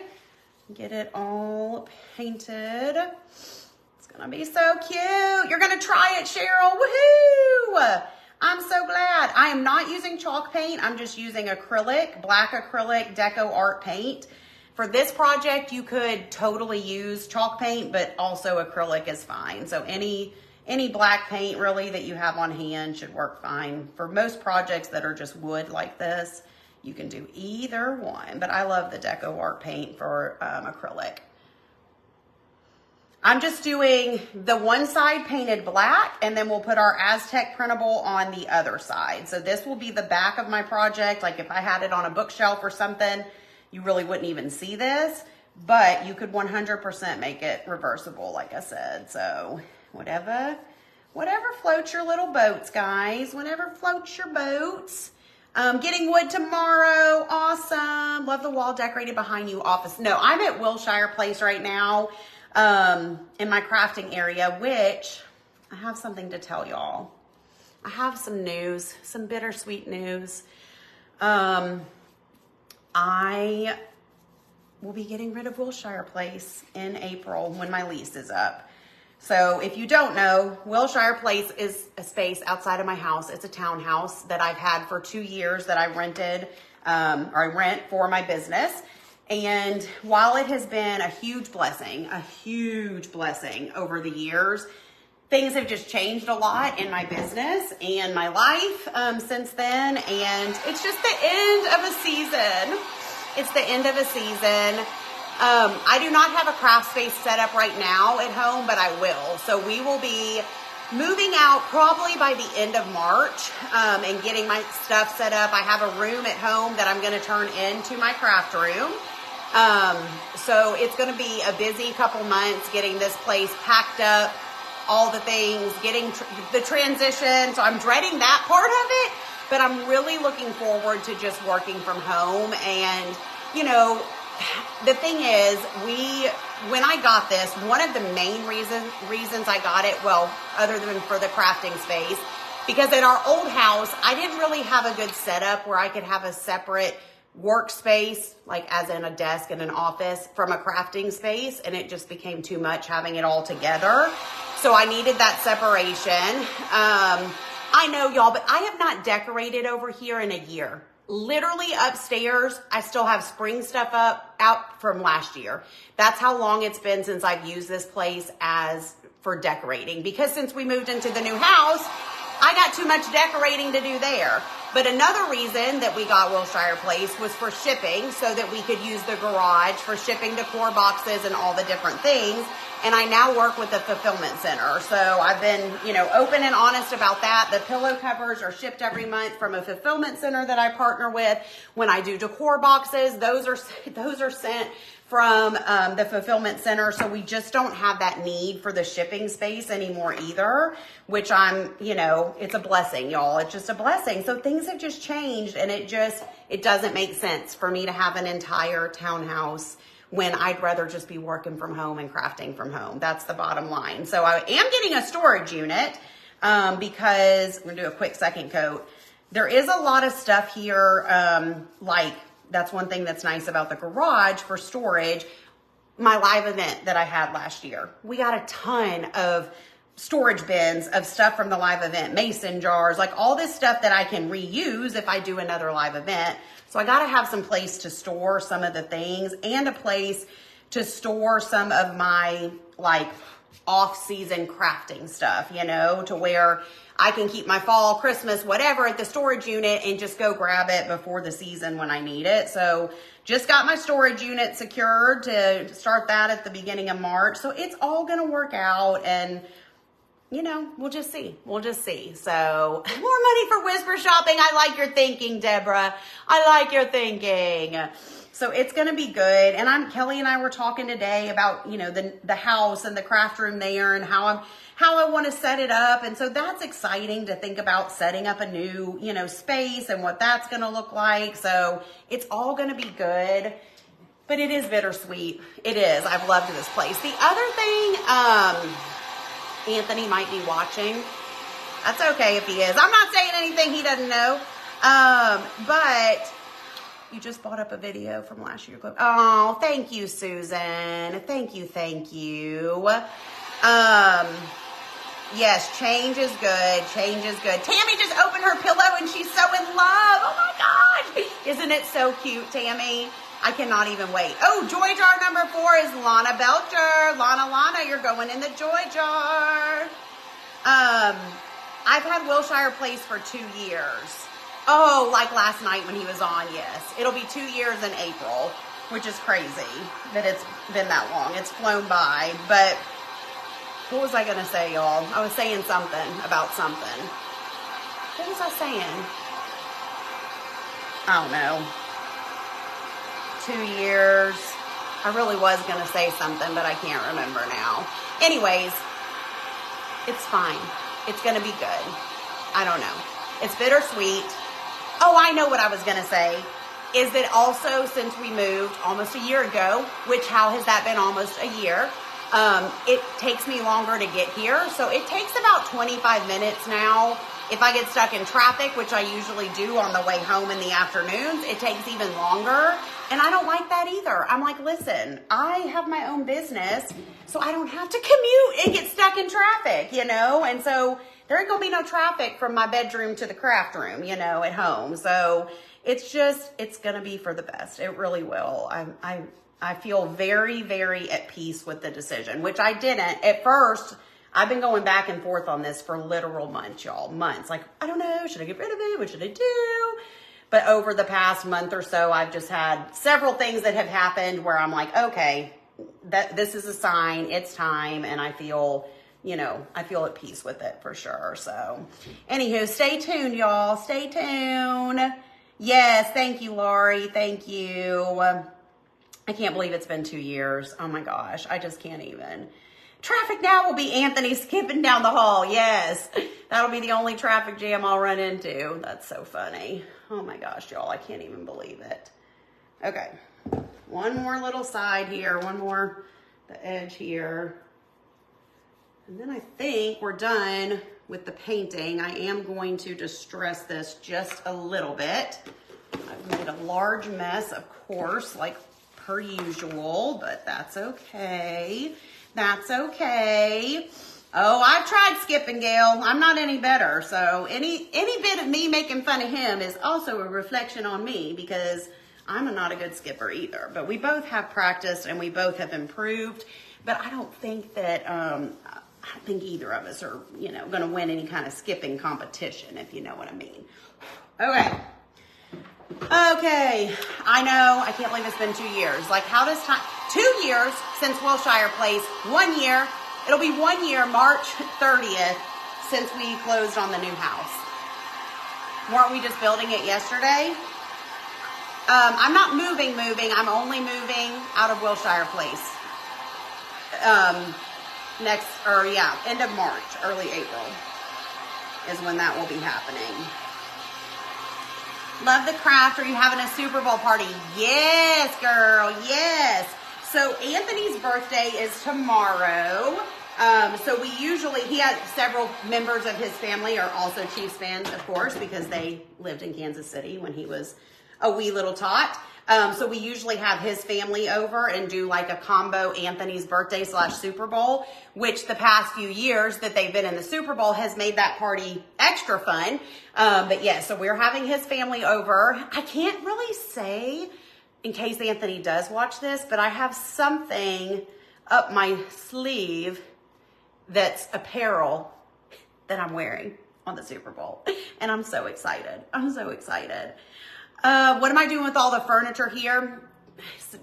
Get it all painted. It's gonna be so cute. You're gonna try it, Cheryl. Woohoo! I'm so glad. I am not using chalk paint. I'm just using acrylic, black acrylic Deco art paint. For this project, you could totally use chalk paint, but also acrylic is fine. So any black paint really that you have on hand should work fine. For most projects that are just wood like this, you can do either one, but I love the Deco art paint for acrylic. I'm just doing the one side painted black, and then we'll put our Aztec printable on the other side. So this will be the back of my project. Like if I had it on a bookshelf or something, you really wouldn't even see this, but you could 100% make it reversible, like I said. So whatever floats your little boats, guys. Whatever floats your boats. Getting wood tomorrow. Awesome. Love the wall decorated behind you office. No, I'm at Wilshire Place right now in my crafting area, which I have something to tell y'all. I have some news, some bittersweet news. I will be getting rid of Wilshire Place in April when my lease is up. So if you don't know, Wilshire Place is a space outside of my house. It's a townhouse that I've had for 2 years that I rented, or I rent for my business. And while it has been a huge blessing over the years, things have just changed a lot in my business and my life since then. And it's just the end of a season. It's the end of a season. I do not have a craft space set up right now at home, but I will. So we will be moving out probably by the end of March and getting my stuff set up. I have a room at home that I'm going to turn into my craft room. So it's going to be a busy couple months getting this place packed up, all the things, getting the transition. So I'm dreading that part of it, but I'm really looking forward to just working from home. And, you know, the thing is, when I got this, one of the main reasons I got it, well, other than for the crafting space, because at our old house, I didn't really have a good setup where I could have a separate workspace, like as in a desk and an office, from a crafting space, and it just became too much having it all together. So I needed that separation. I know y'all, but I have not decorated over here in a year. Literally upstairs, I still have spring stuff out from last year. That's how long it's been since I've used this place for decorating, because since we moved into the new house, I got too much decorating to do there. But another reason that we got Wilshire Place was for shipping, so that we could use the garage for shipping decor boxes and all the different things. And I now work with the fulfillment center. So I've been, you know, open and honest about that. The pillow covers are shipped every month from a fulfillment center that I partner with. When I do decor boxes, those are sent from the fulfillment center. So we just don't have that need for the shipping space anymore either, which you know, it's a blessing, y'all. It's just a blessing. So things have just changed, and it doesn't make sense for me to have an entire townhouse when I'd rather just be working from home and crafting from home. That's the bottom line. So I am getting a storage unit because I'm gonna do a quick second coat. There is a lot of stuff here, like, that's one thing that's nice about the garage for storage. My live event that I had last year, we got a ton of storage bins of stuff from the live event, mason jars, like all this stuff that I can reuse if I do another live event. So I got to have some place to store some of the things, and a place to store some of my like off-season crafting stuff, you know, to where I can keep my fall, Christmas, whatever at the storage unit and just go grab it before the season when I need it. So just got my storage unit secured to start that at the beginning of March. So it's all going to work out, and you know, we'll just see. We'll just see. So more money for whisper shopping. I like your thinking, Deborah. I like your thinking. So it's going to be good. And Kelly and I were talking today about, you know, the house and the craft room there, and how I want to set it up. And so that's exciting to think about setting up a new, you know, space and what that's going to look like. So it's all going to be good, but it is bittersweet. It is. I've loved this place. The other thing, Anthony might be watching. That's okay if he is. I'm not saying anything he doesn't know. But you just brought up a video from last year. Oh, thank you, Susan. Thank you. Yes, change is good. Change is good. Tammy just opened her pillow and she's so in love. Oh my God. Isn't it so cute, Tammy? I cannot even wait. Oh, joy jar number 4 is Lana Belcher. Lana, you're going in the joy jar. I've had Wilshire Place for 2 years. Oh, like last night when he was on, yes. It'll be 2 years in April, which is crazy that it's been that long. It's flown by. But what was I going to say, y'all? I was saying something about something. What was I saying? I don't know. 2 years. I really was going to say something, but I can't remember now. Anyways, it's fine. It's going to be good. I don't know. It's bittersweet. Oh, I know what I was going to say. Is that also, since we moved almost a year ago, which how has that been almost a year? It takes me longer to get here. So it takes about 25 minutes now. If I get stuck in traffic, which I usually do on the way home in the afternoons, it takes even longer. And I don't like that either. I'm like, listen, I have my own business, so I don't have to commute and get stuck in traffic, you know? And so there ain't gonna be no traffic from my bedroom to the craft room, you know, at home. So it's gonna be for the best. It really will. I feel very, very at peace with the decision, which I didn't at first. I've been going back and forth on this for literal months, y'all. Months. Like, I don't know. Should I get rid of it? What should I do? But over the past month or so, I've just had several things that have happened where I'm like, okay, this is a sign, it's time, and I feel, I feel at peace with it for sure. So, anywho, stay tuned, y'all. Stay tuned. Yes, thank you, Laurie. Thank you. I can't believe it's been 2 years. Oh my gosh, I just can't even. Traffic now will be Anthony skipping down the hall. Yes, that'll be the only traffic jam I'll run into. That's so funny. Oh my gosh, y'all, I can't even believe it. Okay, one more little side here, one more, the edge here. And then I think we're done with the painting. I am going to distress this just a little bit. I've made a large mess, of course, like per usual, but that's okay. That's okay. Oh, I've tried skipping, Gail. I'm not any better. So any bit of me making fun of him is also a reflection on me, because I'm not a good skipper either. But we both have practiced and we both have improved. But I don't think that, I think either of us are, going to win any kind of skipping competition, if you know what I mean. Okay. Okay. I know. I can't believe it's been 2 years. Like, how does time... 2 years since Wilshire Place. 1 year. It'll be 1 year, March 30th, since we closed on the new house. Weren't we just building it yesterday? I'm not moving. I'm only moving out of Wilshire Place. End of March, early April is when that will be happening. Love the craft. Are you having a Super Bowl party? Yes, girl. Yes. So Anthony's birthday is tomorrow. So he had several members of his family are also Chiefs fans, of course, because they lived in Kansas City when he was a wee little tot. So we usually have his family over and do like a combo Anthony's birthday / Super Bowl, which the past few years that they've been in the Super Bowl has made that party extra fun. But yeah, so we're having his family over. I can't really say in case Anthony does watch this, but I have something up my sleeve that's apparel that I'm wearing on the Super Bowl. And I'm so excited. I'm so excited. What am I doing with all the furniture here?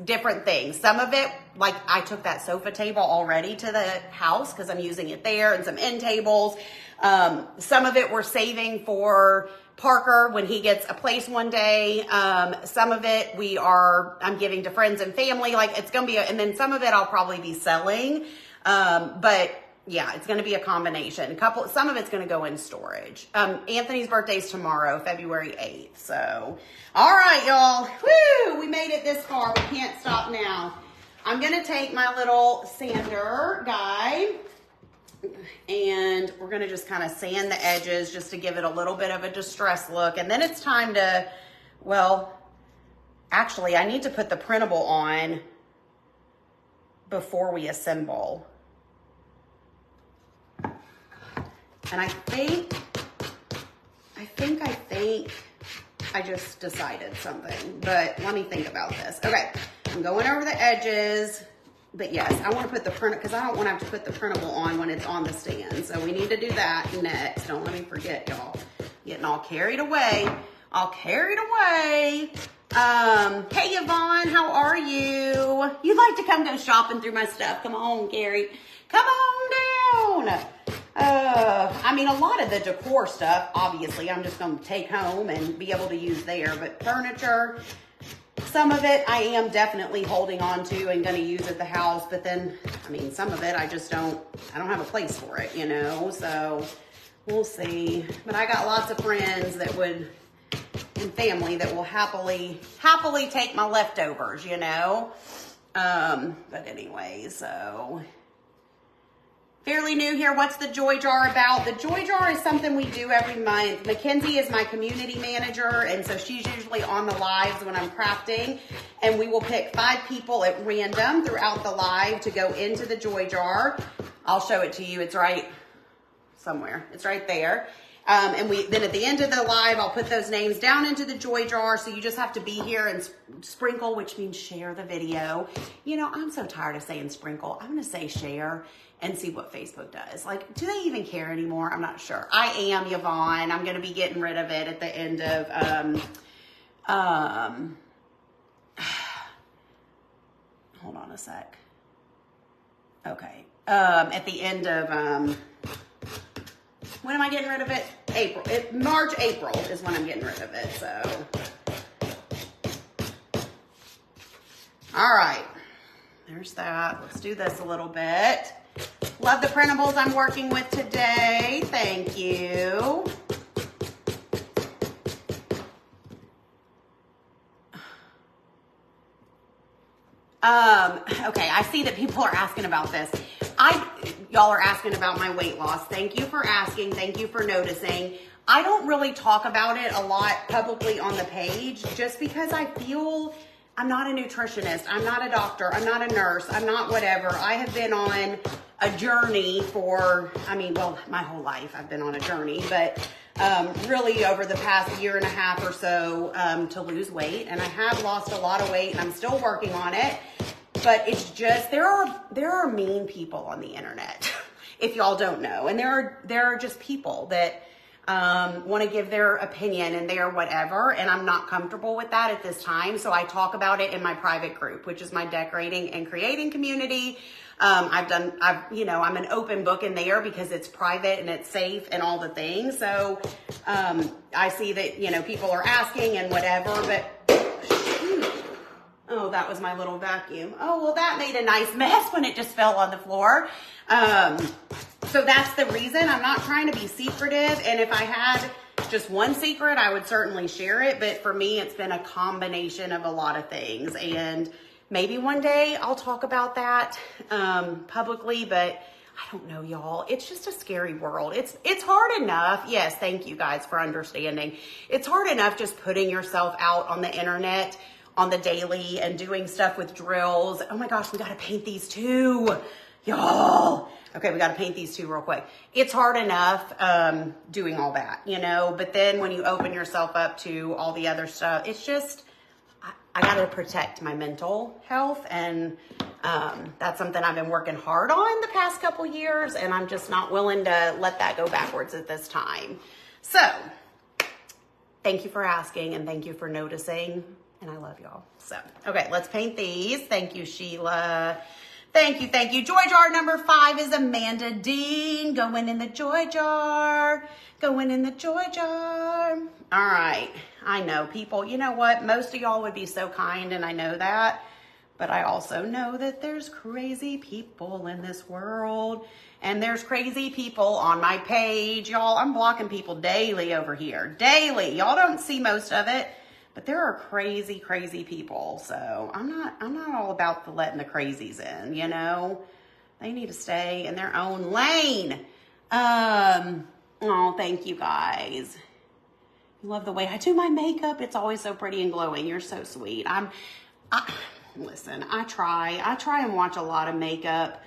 Different things. Some of it, like I took that sofa table already to the house because I'm using it there, and some end tables. Some of it we're saving for Parker when he gets a place one day. Some of it I'm giving to friends and family. Like it's going to be, and then some of it I'll probably be selling. But yeah, it's going to be a combination. Some of it's going to go in storage. Anthony's birthday's tomorrow, February 8th. So, all right, y'all. Woo! We made it this far. We can't stop now. I'm going to take my little sander guy, and we're going to just kind of sand the edges just to give it a little bit of a distressed look. And then it's time to, well, actually, I need to put the printable on before we assemble. And I think I just decided something, but let me think about this. Okay, I'm going over the edges, but yes, I want to put the print, because I don't want to have to put the printable on when it's on the stand. So we need to do that next. Don't let me forget, y'all. Getting all carried away. Hey, Yvonne, how are you? You'd like to come go shopping through my stuff. Come on, Carrie. Come on down. I mean, a lot of the decor stuff, obviously, I'm just going to take home and be able to use there. But furniture, some of it I am definitely holding on to and going to use at the house. But then, I mean, some of it I don't have a place for it, So we'll see. But I got lots of friends and family that will happily take my leftovers, But anyway, so... Fairly new here. What's the Joy Jar about? The Joy Jar is something we do every month. Mackenzie is my community manager, and so she's usually on the lives when I'm crafting. And we will pick 5 people at random throughout the live to go into the Joy Jar. I'll show it to you. It's right somewhere. It's right there. And then at the end of the live, I'll put those names down into the Joy Jar. So you just have to be here and sprinkle, which means share the video. I'm so tired of saying sprinkle. I'm going to say share and see what Facebook does. Like, do they even care anymore? I'm not sure. I am, Yvonne. I'm going to be getting rid of it at the end of Hold on a sec. Okay. At the end of, when am I getting rid of it? April. March, April is when I'm getting rid of it, so. All right. There's that. Let's do this a little bit. Love the printables I'm working with today. Thank you. Okay, I see that people are asking about this. Y'all are asking about my weight loss. Thank you for asking. Thank you for noticing. I don't really talk about it a lot publicly on the page just because I feel I'm not a nutritionist. I'm not a doctor. I'm not a nurse. I'm not whatever. I have been on a journey for, my whole life I've been on a journey, but really over the past year and a half or so to lose weight. And I have lost a lot of weight and I'm still working on it. But it's just, there are mean people on the internet, if y'all don't know. And there are just people that want to give their opinion and their whatever, and I'm not comfortable with that at this time. So I talk about it in my private group, which is my decorating and creating community. I'm an open book in there because it's private and it's safe and all the things. So I see that, people are asking and whatever, but oh, that was my little vacuum. Oh, well, that made a nice mess when it just fell on the floor. So that's the reason. I'm not trying to be secretive. And if I had just one secret, I would certainly share it. But for me, it's been a combination of a lot of things. And maybe one day I'll talk about that publicly, but I don't know, y'all. It's just a scary world. It's hard enough. Yes, thank you guys for understanding. It's hard enough just putting yourself out on the internet on the daily and doing stuff with drills. Oh my gosh, we got to paint these too, y'all. Okay, we got to paint these two real quick. It's hard enough doing all that, but then when you open yourself up to all the other stuff, it's just, I got to protect my mental health. And that's something I've been working hard on the past couple years. And I'm just not willing to let that go backwards at this time. So thank you for asking and thank you for noticing. And I love y'all. So, okay, let's paint these. Thank you, Sheila. Thank you, thank you. Joy jar number 5 is Amanda Dean. Going in the joy jar. Going in the joy jar. All right. I know people, you know what? Most of y'all would be so kind, and I know that. But I also know that there's crazy people in this world. And there's crazy people on my page. Y'all, I'm blocking people daily over here. Daily. Y'all don't see most of it. But there are crazy, crazy people. So I'm not all about letting the crazies in, They need to stay in their own lane. Oh, thank you guys. You love the way I do my makeup. It's always so pretty and glowing. You're so sweet. Listen, I try and watch a lot of makeup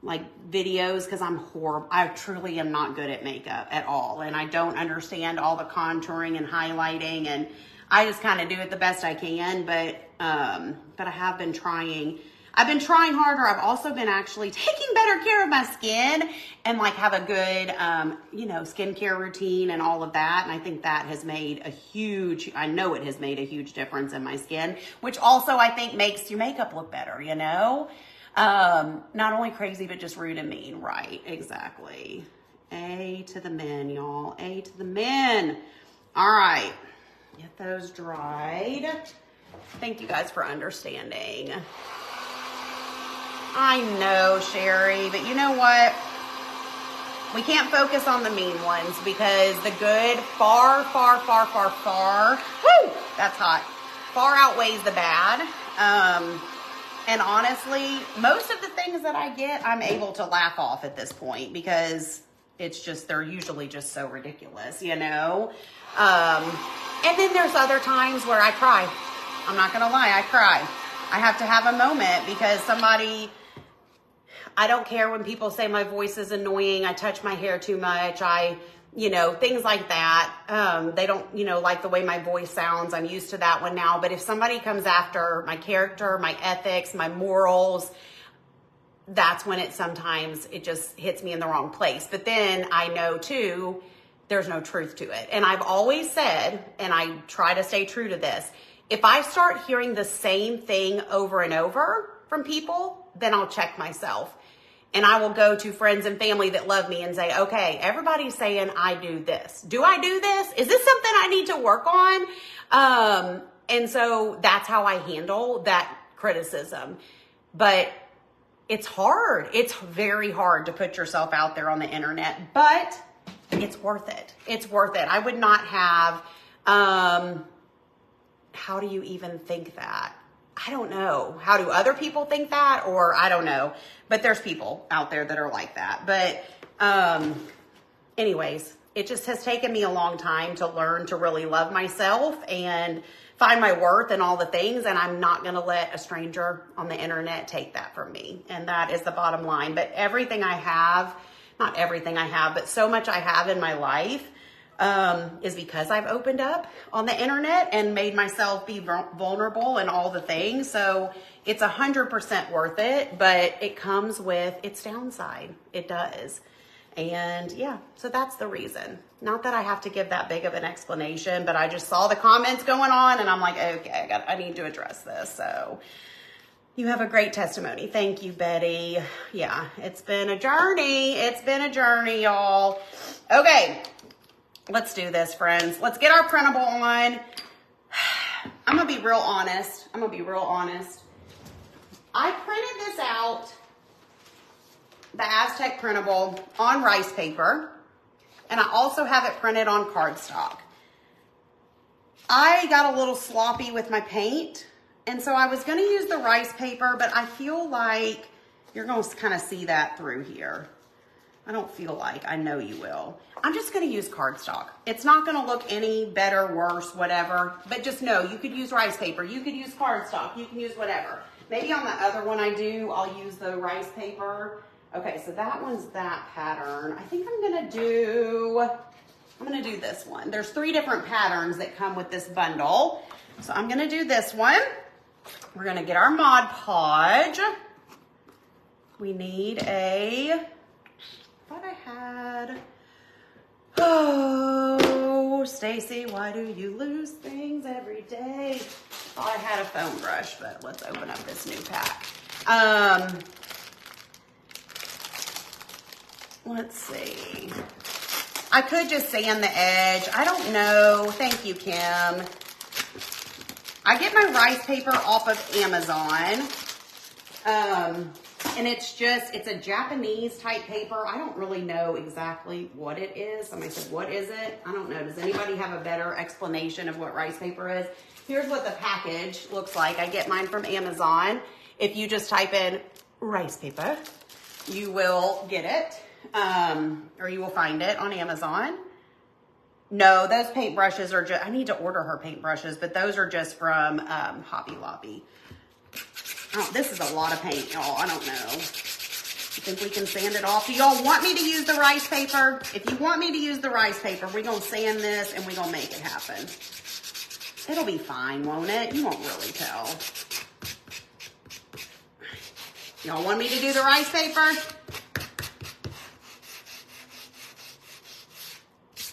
videos because I'm horrible. I truly am not good at makeup at all. And I don't understand all the contouring and highlighting, and I just kind of do it the best I can, but I have been trying. I've been trying harder. I've also been actually taking better care of my skin and have a good, skincare routine and all of that. And I think that has made I know it has made a huge difference in my skin, which also I think makes your makeup look better, Not only crazy, but just rude and mean. Right, exactly. A to the men, y'all. A to the men. All right. Get those dried. Thank you guys for understanding. I know, Sherry, but you know what? We can't focus on the mean ones because the good far, woo, that's hot, far outweighs the bad. And honestly, most of the things that I get, I'm able to laugh off at this point because they're usually just so ridiculous, And then there's other times where I cry. I'm not going to lie, I cry. I have to have a moment because I don't care when people say my voice is annoying, I touch my hair too much, things like that. They don't, like the way my voice sounds. I'm used to that one now. But if somebody comes after my character, my ethics, my morals, that's when it just hits me in the wrong place. But then I know too, there's no truth to it. And I've always said, and I try to stay true to this, if I start hearing the same thing over and over from people, then I'll check myself. And I will go to friends and family that love me and say, okay, everybody's saying I do this. Do I do this? Is this something I need to work on? And so that's how I handle that criticism. But it's hard. It's very hard to put yourself out there on the internet, but it's worth it. It's worth it. I would not have, how do you even think that? I don't know. How do other people think that? Or I don't know. But there's people out there that are like that. But anyways, it just has taken me a long time to learn to really love myself and find my worth and all the things. And I'm not going to let a stranger on the internet take that from me. And that is the bottom line. But everything I have, not everything I have, but so much I have in my life is because I've opened up on the internet and made myself be vulnerable and all the things. So it's 100% worth it, but it comes with its downside. It does. And yeah, so that's the reason. Not that I have to give that big of an explanation, but I just saw the comments going on and I'm like, okay, I need to address this. So you have a great testimony. Thank you, Betty. Yeah, it's been a journey. It's been a journey, y'all. Okay. Let's do this, friends. Let's get our printable on. I'm going to be real honest. I printed this out, the Aztec printable, on rice paper. And I also have it printed on cardstock. I got a little sloppy with my paint. And so I was going to use the rice paper, but I feel like you're going to kind of see that through here. I don't feel like, I know you will. I'm just going to use cardstock. It's not going to look any better, worse, whatever. But just know, you could use rice paper. You could use cardstock. You can use whatever. Maybe on the other one I do, I'll use the rice paper. Okay, so that one's that pattern. I think I'm going to do this one. There's 3 different patterns that come with this bundle. So I'm going to do this one. We're going to get our Mod Podge. We need a... I had, oh, Stacy, why do you lose things every day? Thought I had a foam brush, but let's open up this new pack. Let's see. I could just sand the edge. I don't know. Thank you, Kim. I get my rice paper off of Amazon. And it's a Japanese type paper. I don't really know exactly what it is. Somebody said, what is it? I don't know. Does anybody have a better explanation of what rice paper is? Here's what the package looks like. I get mine from Amazon. If you just type in rice paper, you will get it, or you will find it on Amazon. No, those paintbrushes are just, I need to order her paintbrushes, but those are just from Hobby Lobby. Oh, this is a lot of paint, y'all. I don't know. You think we can sand it off? Do y'all want me to use the rice paper? If you want me to use the rice paper, we're going to sand this and we're going to make it happen. It'll be fine, won't it? You won't really tell. Y'all want me to do the rice paper?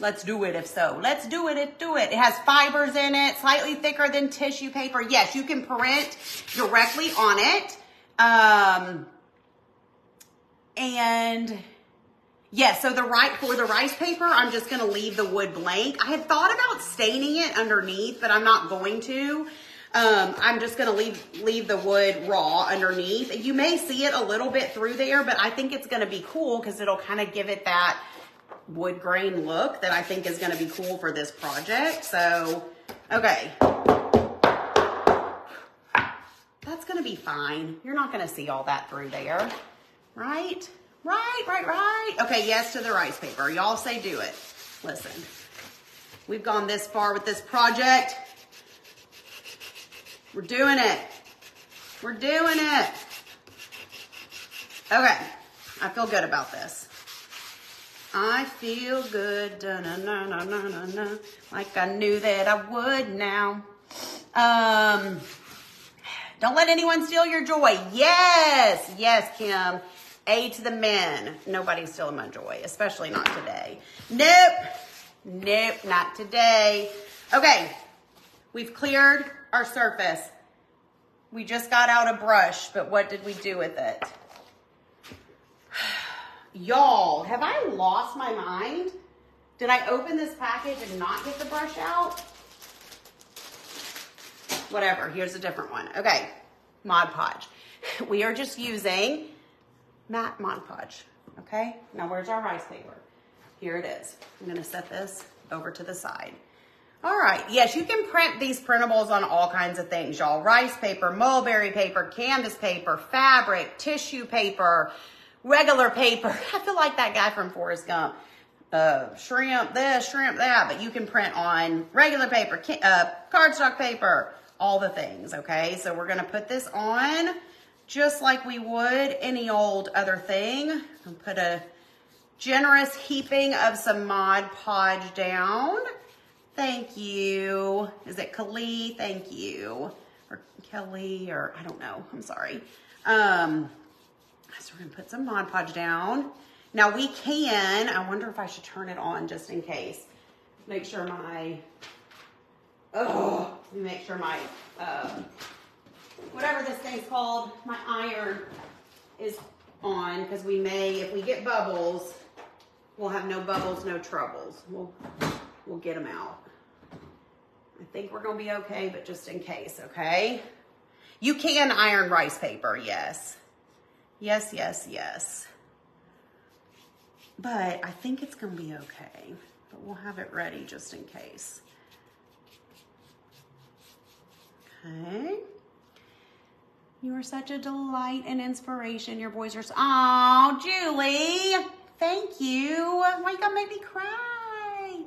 Let's do it if so. Let's do it. It has fibers in it, slightly thicker than tissue paper. Yes, you can print directly on it. And yes, so for the rice paper, I'm just going to leave the wood blank. I had thought about staining it underneath, but I'm not going to. I'm just going to leave the wood raw underneath. You may see it a little bit through there, but I think it's going to be cool because it'll kind of give it that wood grain look that I think is going to be cool for this project. So, okay. That's going to be fine. You're not going to see all that through there. Right? Right. Okay, yes to the rice paper. Y'all say do it. Listen, we've gone this far with this project. We're doing it. Okay, I feel good about this. I feel good, like I knew that I would now. Don't let anyone steal your joy. Yes, Kim. A to the men. Nobody's stealing my joy, especially not today. Nope. Nope, not today. Okay, we've cleared our surface. We just got out a brush, but what did we do with it? Y'all, have I lost my mind? Did I open this package and not get the brush out? Whatever, here's a different one. Okay, Mod Podge. We are just using matte Mod Podge, okay? Now where's our rice paper? Here it is. I'm gonna set this over to the side. All right, yes, you can print these printables on all kinds of things, y'all. Rice paper, mulberry paper, canvas paper, fabric, tissue paper, regular paper. I feel like that guy from Forrest Gump. Shrimp this, shrimp that, but you can print on regular paper, cardstock paper, all the things, okay? So we're gonna put this on just like we would any old other thing. I'll put a generous heaping of some Mod Podge down. Thank you. Is it Kali? Thank you. Or Kelly, or I don't know. I'm sorry. So we're gonna put some Mod Podge down. Now we can, I wonder if I should turn it on just in case. Make sure my, let me make sure my, whatever this thing's called, my iron is on, because we may, if we get bubbles, we'll have no bubbles, no troubles. We'll get them out. I think we're gonna be okay, but just in case, okay? You can iron rice paper, yes. Yes, yes, yes. But I think it's gonna be okay, but we'll have it ready just in case. Okay. You are such a delight and inspiration. Your boys are so, oh, Julie, thank you. Why you gonna make me cry?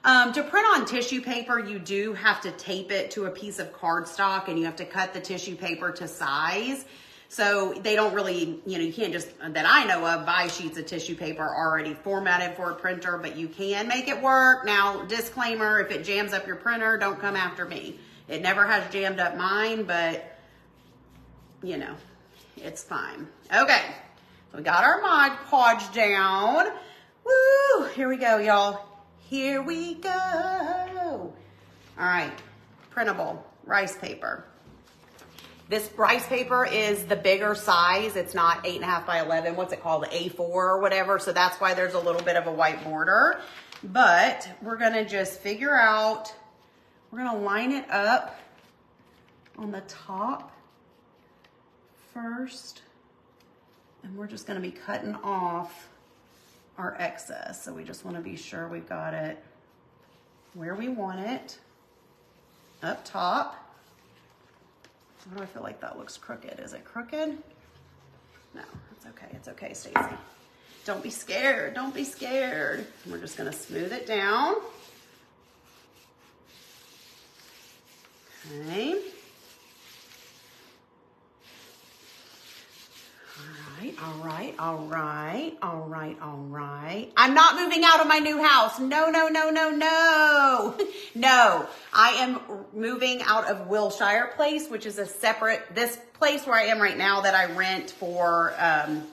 To print on tissue paper, you do have to tape it to a piece of cardstock and you have to cut the tissue paper to size. So they don't really, you can't just, that I know of, buy sheets of tissue paper already formatted for a printer, but you can make it work. Now, disclaimer, if it jams up your printer, don't come after me. It never has jammed up mine, but it's fine. Okay, so we got our Mod Podge down. Woo, here we go, y'all. Here we go. All right, printable rice paper. This rice paper is the bigger size. It's not 8.5 by 11. What's it called? A4 or whatever. So that's why there's a little bit of a white border. But we're gonna just figure out, we're gonna line it up on the top first. And we're just gonna be cutting off our excess. So we just wanna be sure we've got it where we want it, up top. Why do I feel like that looks crooked? Is it crooked? No, it's okay. It's okay, Stacy. Don't be scared. Don't be scared. We're just gonna smooth it down. Okay. All right, all right, all right, all right. I'm not moving out of my new house. No, no, no, no, no. No, I am moving out of Wilshire place, which is a separate, this place where I am right now that I rent for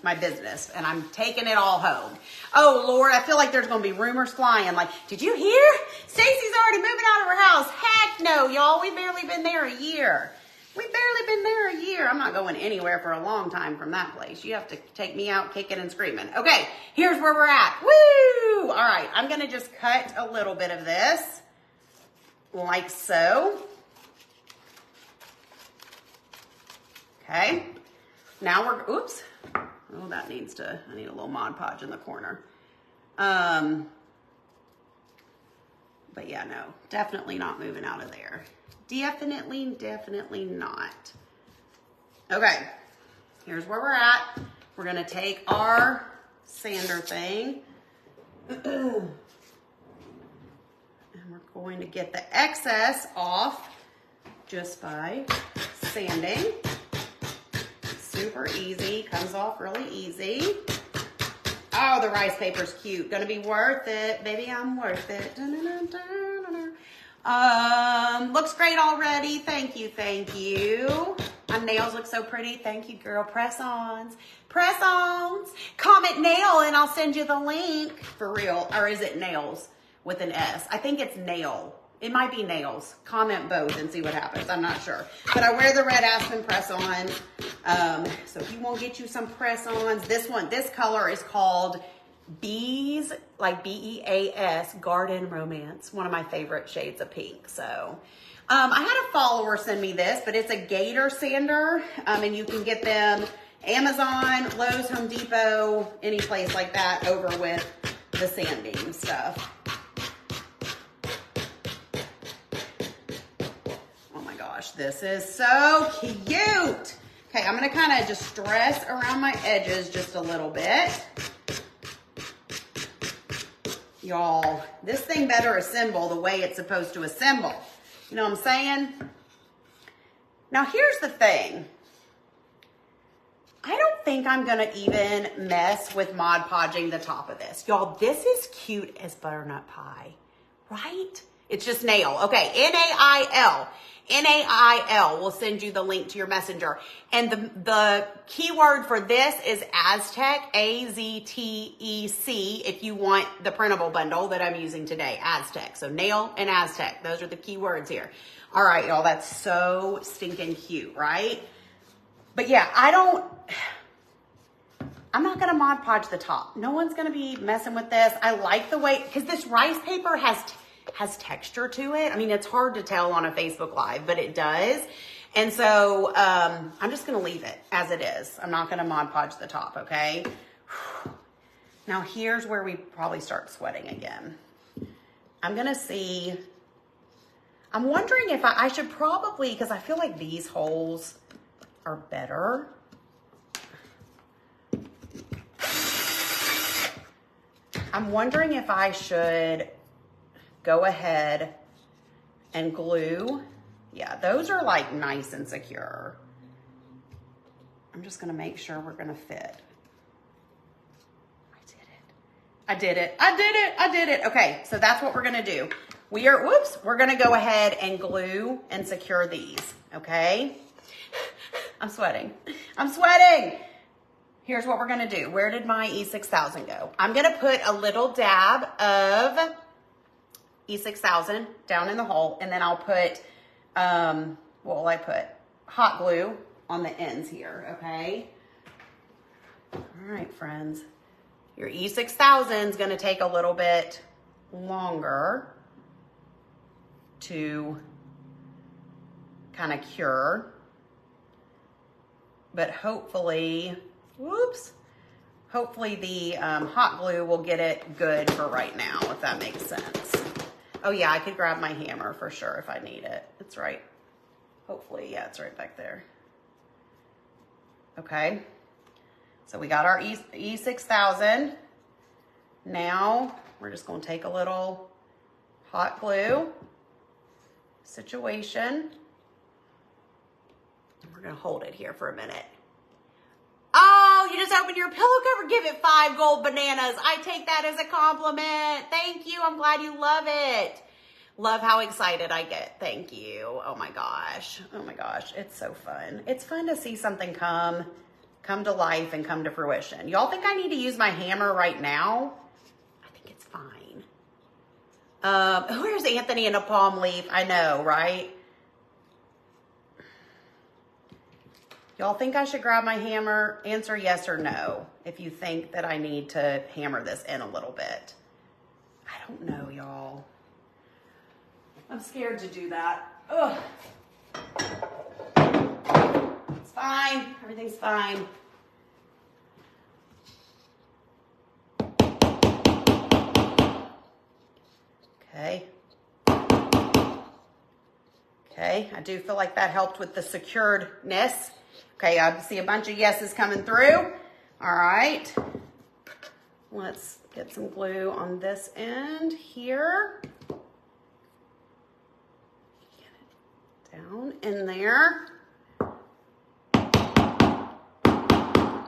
my business, and I'm taking it all home. Oh, Lord, I feel like there's going to be rumors flying. Like, did you hear? Stacy's already moving out of her house. Heck no, y'all. We've barely been there a year. We've barely been there a year. I'm not going anywhere for a long time from that place. You have to take me out kicking and screaming. Okay, here's where we're at. Woo! All right, I'm going to just cut a little bit of this, like so. Okay, now we're, oops. Oh, that needs to, I need a little Mod Podge in the corner. But yeah, no, definitely not moving out of there. Definitely not. Okay, here's where we're at. We're gonna take our sander thing and we're going to get the excess off just by sanding. Super easy, comes off really easy. Oh, the rice paper's cute. Gonna be worth it. Baby, I'm worth it. Looks great already. Thank you, thank you. My nails look so pretty. Thank you, girl. Press-ons. Press-ons. Comment nail and I'll send you the link. For real. Or is it nails? with an S. I think it's nail. It might be nails. Comment both and see what happens. I'm not sure. But I wear the red Aspen press-ons. So if you want to get you some press-ons, this color is called Bees, like B-E-A-S, Garden Romance. One of my favorite shades of pink. So I had a follower send me this, but it's a gator sander. And you can get them Amazon, Lowe's, Home Depot, any place like that over with the sanding stuff. This is so cute. Okay, I'm gonna kind of just stress around my edges just a little bit. Y'all, this thing better assemble the way it's supposed to assemble. You know what I'm saying? Now here's the thing. I don't think I'm gonna even mess with Mod Podging the top of this. Y'all, this is cute as butternut pie, right? It's just nail. Okay, N-A-I-L. N-A-I-L will send you the link to your messenger. And the keyword for this is Aztec, A-Z-T-E-C, if you want the printable bundle that I'm using today, Aztec. So nail and Aztec, those are the keywords here. All right, y'all, that's so stinking cute, right? But yeah, I'm not gonna Mod Podge the top. No one's gonna be messing with this. I like the way, because this rice paper has texture to it. I mean, it's hard to tell on a Facebook Live, but it does. And so I'm just gonna leave it as it is. I'm not gonna Mod Podge the top, okay? Now here's where we probably start sweating again. I'm wondering if I should probably, because I feel like these holes are better. I'm wondering if I should go ahead and glue. Yeah, those are like nice and secure. I'm just gonna make sure we're gonna fit. I did it. Okay, so that's what we're gonna do. We're gonna go ahead and glue and secure these, okay? I'm sweating. Here's what we're gonna do. Where did my E6000 go? I'm gonna put a little dab of E6000 down in the hole, and then I'll put, what will I put? Hot glue on the ends here, okay? All right, friends. Your E6000 is gonna take a little bit longer to kind of cure, but hopefully the hot glue will get it good for right now, if that makes sense. Oh yeah, I could grab my hammer for sure if I need it. It's right, hopefully, yeah, it's right back there. Okay, so we got our E6000. Now we're just gonna take a little hot glue situation. We're gonna hold it here for a minute. Oh, you just opened your pillow cover. Give it 5 gold bananas. I take that as a compliment. Thank you. I'm glad you love it. Love how excited I get. Thank you. Oh my gosh. Oh my gosh. It's so fun. It's fun to see something come to life and come to fruition. Y'all think I need to use my hammer right now? I think it's fine. Where's Anthony in a palm leaf? I know, right? Y'all think I should grab my hammer? Answer yes or no if you think that I need to hammer this in a little bit. I don't know, y'all. I'm scared to do that. Ugh. It's fine. Everything's fine. Okay. Okay, I do feel like that helped with the securedness. Okay, I see a bunch of yeses coming through. All right. Let's get some glue on this end here. Get it down in there.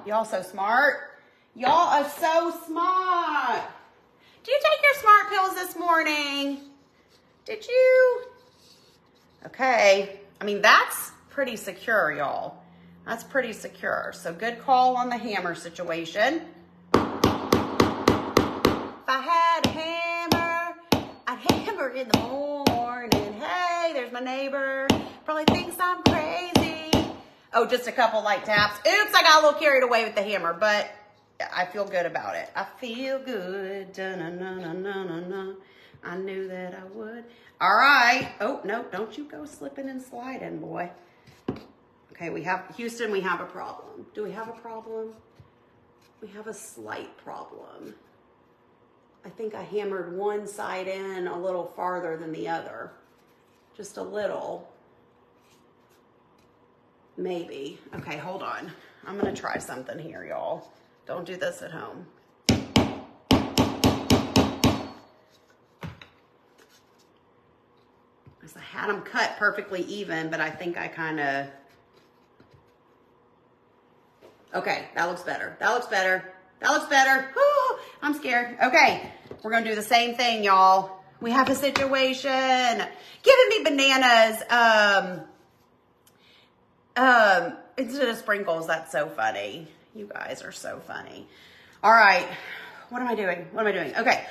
Y'all so smart. Y'all are so smart. Did you take your smart pills this morning? Did you? Okay. I mean, that's pretty secure, y'all. That's pretty secure. So good call on the hammer situation. If I had a hammer, hammer in the morning. Hey, there's my neighbor. Probably thinks I'm crazy. Oh, just a couple light taps. Oops, I got a little carried away with the hammer, but I feel good about it. I feel good. Da-na-na-na-na-na. I knew that I would. All right. Oh, no, don't you go slipping and sliding, boy. Okay, we have, Houston, we have a problem. Do we have a problem? We have a slight problem. I think I hammered one side in a little farther than the other. Just a little. Maybe. Okay, hold on. I'm going to try something here, y'all. Don't do this at home. I had them cut perfectly even, but I think I kind of... Okay, that looks better. That looks better. That looks better. Whew, I'm scared. Okay, we're going to do the same thing, y'all. We have a situation. Giving me bananas instead of sprinkles. That's so funny. You guys are so funny. All right, what am I doing? What am I doing? Okay,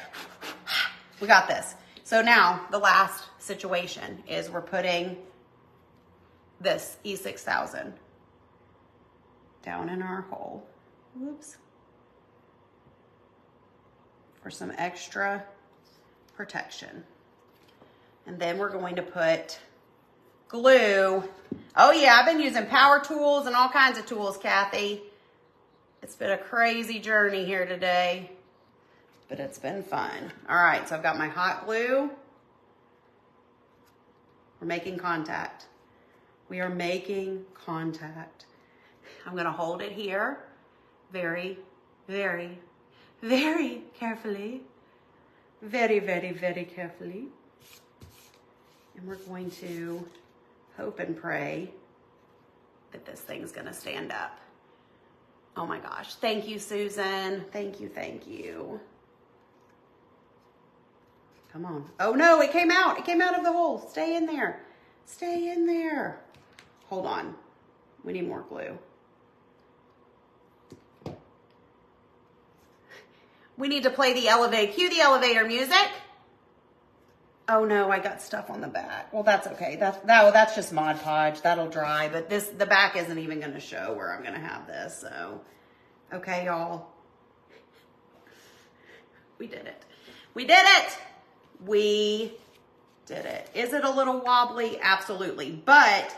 we got this. So now the last situation is we're putting this E6000 down in our hole. Whoops. For some extra protection. And then we're going to put glue. Oh yeah, I've been using power tools and all kinds of tools, Kathy. It's been a crazy journey here today, but it's been fun. All right, so I've got my hot glue. We're making contact. We are making contact. I'm gonna hold it here very, very, very carefully. Very, very, very carefully. And we're going to hope and pray that this thing's gonna stand up. Oh my gosh, thank you, Susan. Thank you, thank you. Come on. Oh no, it came out. It came out of the hole. Stay in there. Stay in there. Hold on. We need more glue. We need to play the elevator. Cue the elevator music. Oh no, I got stuff on the back. Well, that's okay. That's just Mod Podge. That'll dry, but the back isn't even going to show where I'm going to have this. So, okay, y'all. We did it. We did it. We did it. Is it a little wobbly? Absolutely. But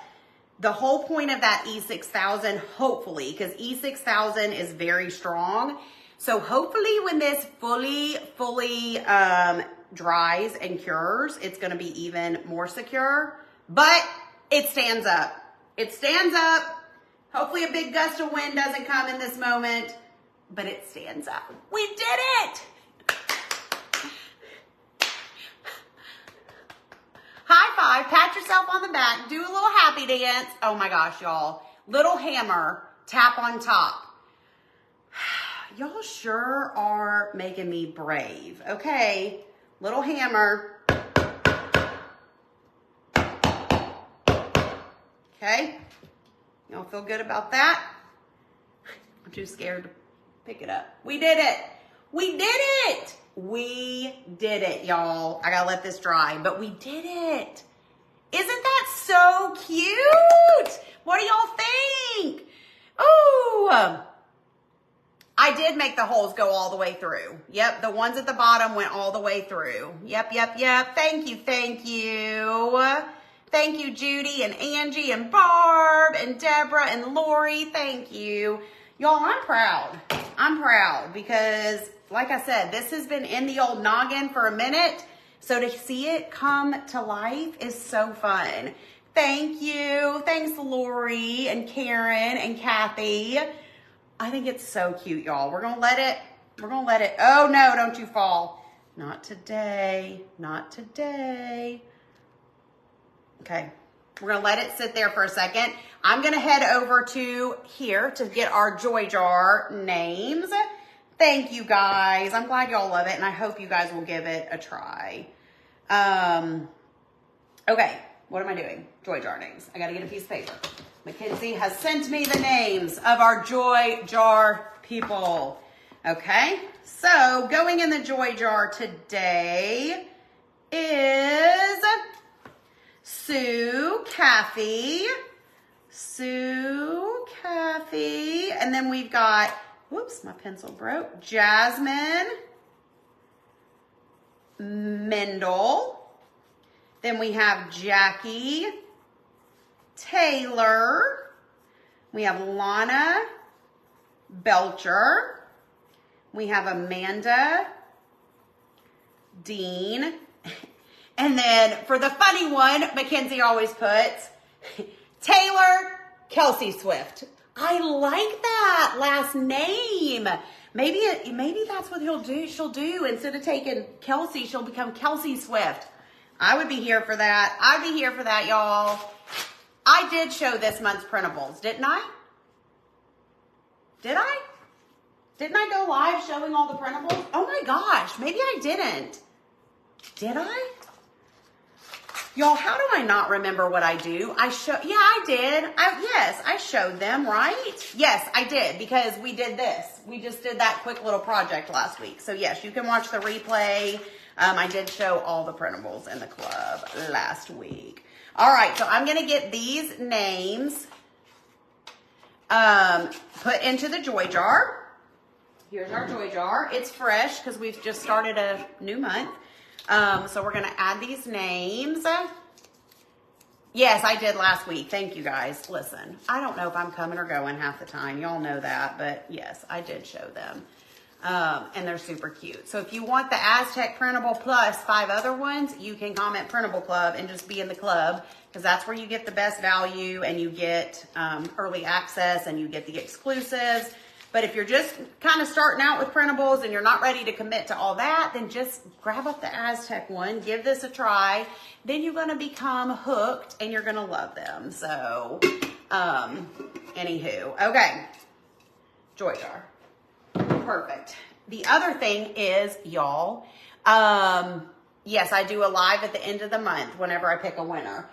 the whole point of that E6000, hopefully, because E6000 is very strong. So hopefully when this fully dries and cures, it's going to be even more secure. But it stands up. It stands up. Hopefully a big gust of wind doesn't come in this moment, but it stands up. We did it. High five, pat yourself on the back, do a little happy dance. Oh my gosh, y'all. Little hammer, tap on top. Y'all sure are making me brave. Okay, little hammer. Okay, y'all feel good about that? I'm too scared to pick it up. We did it. We did it. We did it, y'all. I gotta let this dry, but we did it. Isn't that so cute? What do y'all think? Ooh. I did make the holes go all the way through. Yep, the ones at the bottom went all the way through. Yep. Thank you, thank you. Thank you, Judy and Angie and Barb and Deborah and Lori. Thank you. Y'all, I'm proud. I'm proud because, like I said, this has been in the old noggin for a minute. So to see it come to life is so fun. Thank you. Thanks, Lori and Karen and Kathy. I think it's so cute, y'all. We're gonna let it. Oh no, don't you fall. Not today, not today. Okay, we're gonna let it sit there for a second. I'm gonna head over to here to get our Joy Jar names. Thank you guys. I'm glad y'all love it and I hope you guys will give it a try. Okay, what am I doing? Joy Jar names. I gotta get a piece of paper. Mackenzie has sent me the names of our Joy Jar people. Okay, so going in the Joy Jar today is Sue Caffey. Sue Caffey. And then we've got, whoops, my pencil broke. Jasmine Mendel. Then we have Jackie Taylor. We have Lana Belcher. We have Amanda Dean. And then for the funny one, Mackenzie always puts Taylor Kelsey Swift. I like that last name. Maybe that's what she'll do. Instead of taking Kelsey, she'll become Kelsey Swift. I would be here for that. I'd be here for that, y'all. I did show this month's printables, didn't I? Did I? Didn't I go live showing all the printables? Oh my gosh, maybe I didn't. Did I? Y'all, how do I not remember what I do? Yeah, I did. Yes, I showed them, right? Yes, I did, because we did this. We just did that quick little project last week. So yes, you can watch the replay. I did show all the printables in the club last week. All right, so I'm gonna get these names put into the joy jar. Here's our joy jar. It's fresh because we've just started a new month. So we're going to add these names. Yes, I did last week. Thank you guys. Listen, I don't know if I'm coming or going half the time. Y'all know that, but yes, I did show them. And they're super cute. So if you want the Aztec printable plus 5 other ones, you can comment Printable Club and just be in the club, because that's where you get the best value and you get early access and you get the exclusives. But if you're just kind of starting out with printables and you're not ready to commit to all that, then just grab up the Aztec one, give this a try. Then you're going to become hooked and you're going to love them. So, anywho, okay. Joy jar. Perfect. The other thing is, y'all, yes, I do a live at the end of the month whenever I pick a winner.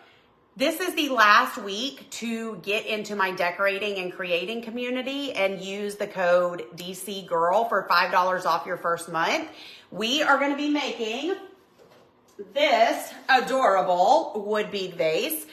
This is the last week to get into my decorating and creating community and use the code DC Girl for $5 off your first month. We are going to be making this adorable wood bead vase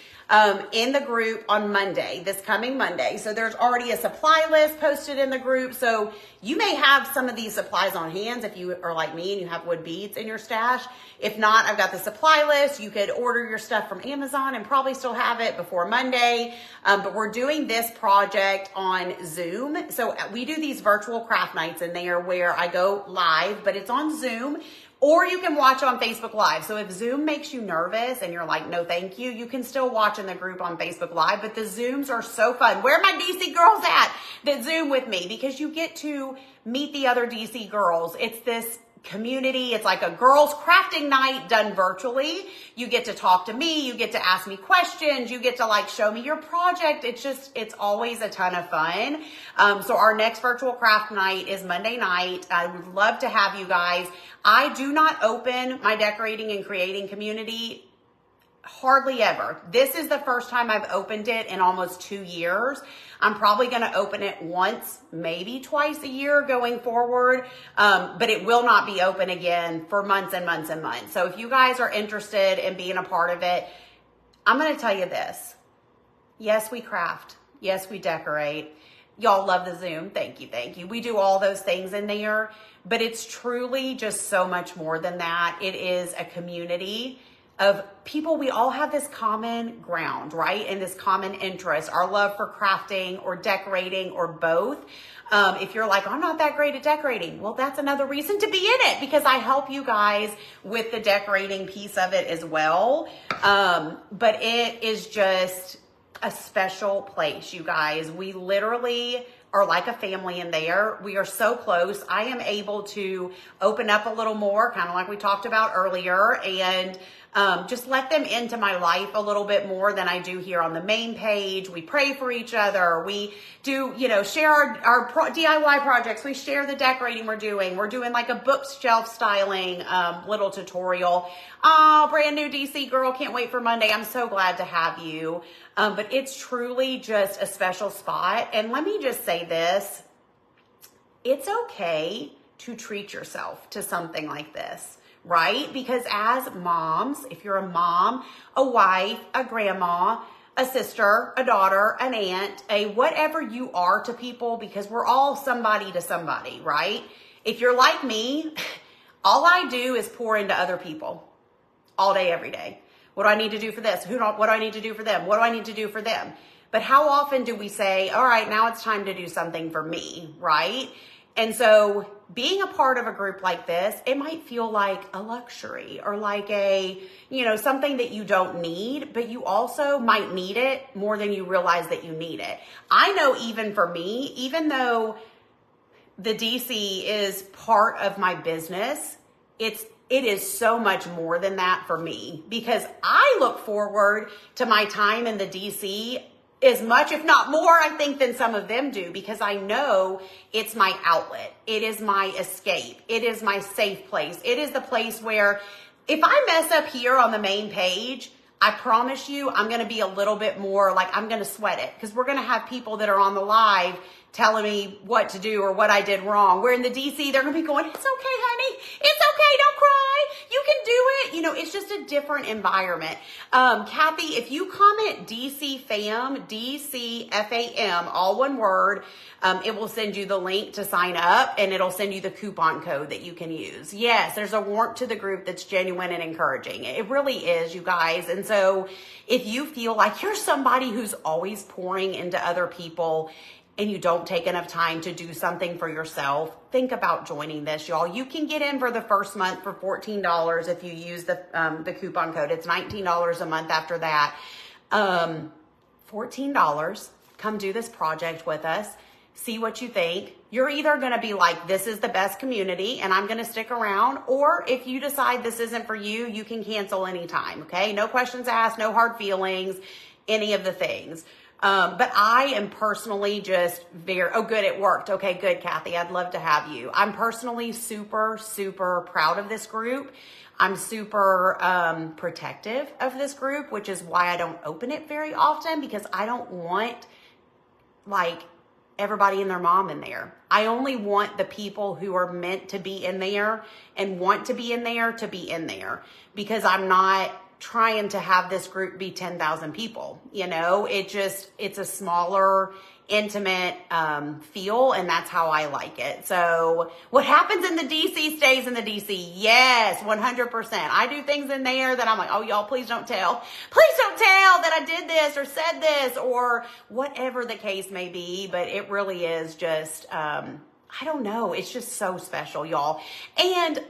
in the group on Monday, this coming Monday. So there's already a supply list posted in the group. So you may have some of these supplies on hand if you are like me and you have wood beads in your stash. If not, I've got the supply list. You could order your stuff from Amazon and probably still have it before Monday. But we're doing this project on Zoom. So we do these virtual craft nights in there where I go live, but it's on Zoom. Or you can watch on Facebook Live. So if Zoom makes you nervous and you're like, no, thank you, you can still watch in the group on Facebook Live. But the Zooms are so fun. Where are my DC girls at that Zoom with me? Because you get to meet the other DC girls. It's this community. It's like a girls crafting night done virtually. You get to talk to me. You get to ask me questions. You get to like show me your project. It's always a ton of fun. So our next virtual craft night is Monday night. I would love to have you guys. I do not open my decorating and creating community hardly ever. This is the first time I've opened it in almost 2 years. I'm probably going to open it once, maybe twice a year going forward. But it will not be open again for months and months and months. So if you guys are interested in being a part of it, I'm going to tell you this. Yes, we craft. Yes, we decorate. Y'all love the Zoom. Thank you. Thank you. We do all those things in there, but it's truly just so much more than that. It is a community of people. We all have this common ground, right? And this common interest, our love for crafting or decorating or both. If you're like, I'm not that great at decorating, well, that's another reason to be in it, because I help you guys with the decorating piece of it as well. But it is just a special place, you guys. We literally are like a family in there. We are so close. I am able to open up a little more, kind of like we talked about earlier, and just let them into my life a little bit more than I do here on the main page. We pray for each other. We do, share our DIY projects. We share the decorating we're doing. We're doing like a bookshelf styling little tutorial. Oh, brand new DC girl. Can't wait for Monday. I'm so glad to have you. But it's truly just a special spot. And let me just say this. It's okay to treat yourself to something like this. right? Because as moms, if you're a mom, a wife, a grandma, a sister, a daughter, an aunt, a whatever you are to people, because we're all somebody to somebody, right? If you're like me, all I do is pour into other people all day, every day. What do I need to do for this? What do I need to do for them? What do I need to do for them? But how often do we say, all right, now it's time to do something for me, right? And so being a part of a group like this, it might feel like a luxury or like a, something that you don't need, but you also might need it more than you realize that you need it. I know even for me, even though the DC is part of my business, it is so much more than that for me, because I look forward to my time in the DC as much, if not more, I think, than some of them do, because I know it's my outlet. It is my escape. It is my safe place. It is the place where if I mess up here on the main page, I promise you I'm going to be a little bit more like, I'm going to sweat it, because we're going to have people that are on the live telling me what to do or what I did wrong. Where in the DC, they're going to be going, it's okay, honey. It's okay. Don't cry. You can do it. It's just a different environment. Kathy, if you comment DC fam, DCFAM, all one word, it will send you the link to sign up, and it'll send you the coupon code that you can use. Yes, there's a warmth to the group that's genuine and encouraging. It really is, you guys. And so if you feel like you're somebody who's always pouring into other people and you don't take enough time to do something for yourself, think about joining this, y'all. You can get in for the first month for $14 if you use the coupon code. It's $19 a month after that. $14. Come do this project with us. See what you think. You're either going to be like, this is the best community and I'm going to stick around, or if you decide this isn't for you, you can cancel anytime, okay? No questions asked, no hard feelings, any of the things. But I am personally just good, it worked. Okay, good, Kathy. I'd love to have you. I'm personally super, super proud of this group. I'm super protective of this group, which is why I don't open it very often, because I don't want everybody and their mom in there. I only want the people who are meant to be in there and want to be in there to be in there, because I'm not trying to have this group be 10,000 people. It's a smaller, intimate feel, and that's how I like it. So what happens in the DC stays in the DC. Yes, 100%. I do things in there that I'm like, oh, y'all, please don't tell. Please don't tell that I did this or said this or whatever the case may be. But it really is just, I don't know. It's just so special, y'all. And,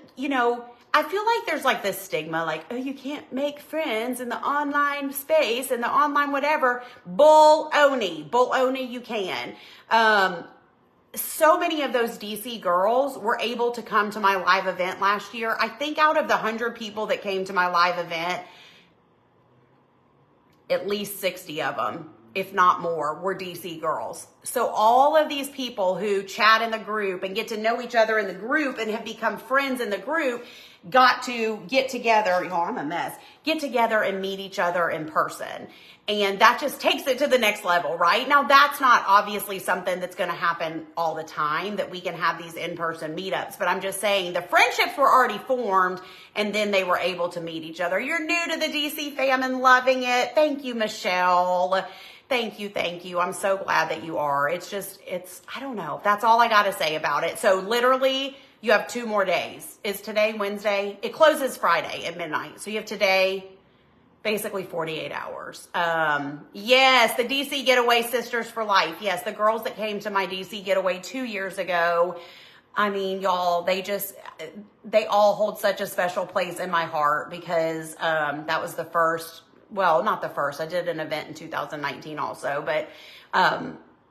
I feel like there's this stigma, oh, you can't make friends in the online space and the online whatever. Bull-oni, you can. So many of those DC girls were able to come to my live event last year. I think out of the 100 people that came to my live event, at least 60 of them, if not more, were DC girls. So all of these people who chat in the group and get to know each other in the group and have become friends in the group got to get together. I'm a mess. Get together and meet each other in person. And that just takes it to the next level, right? Now, that's not obviously something that's going to happen all the time, that we can have these in-person meetups. But I'm just saying the friendships were already formed, and then they were able to meet each other. You're new to the DC fam and loving it. Thank you, Michelle. Thank you. I'm so glad that you are. I don't know. That's all I got to say about it. So literally, you have 2 more days. Is today Wednesday? It closes Friday at midnight. So you have today, basically 48 hours. Yes, the DC Getaway Sisters for Life. Yes, the girls that came to my DC Getaway 2 years ago. I mean, y'all, they all hold such a special place in my heart, because that was the first, well, not the first. I did an event in 2019 also, but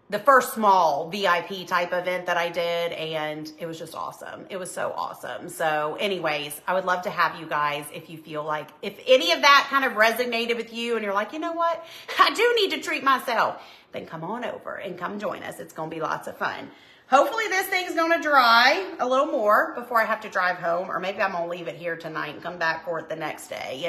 the first small VIP type event that I did, and it was just awesome. It was so awesome. So anyways, I would love to have you guys, if you feel like, if any of that kind of resonated with you and you're like, you know what, I do need to treat myself, then come on over and come join us. It's going to be lots of fun. Hopefully this thing's going to dry a little more before I have to drive home, or maybe I'm going to leave it here tonight and come back for it the next day,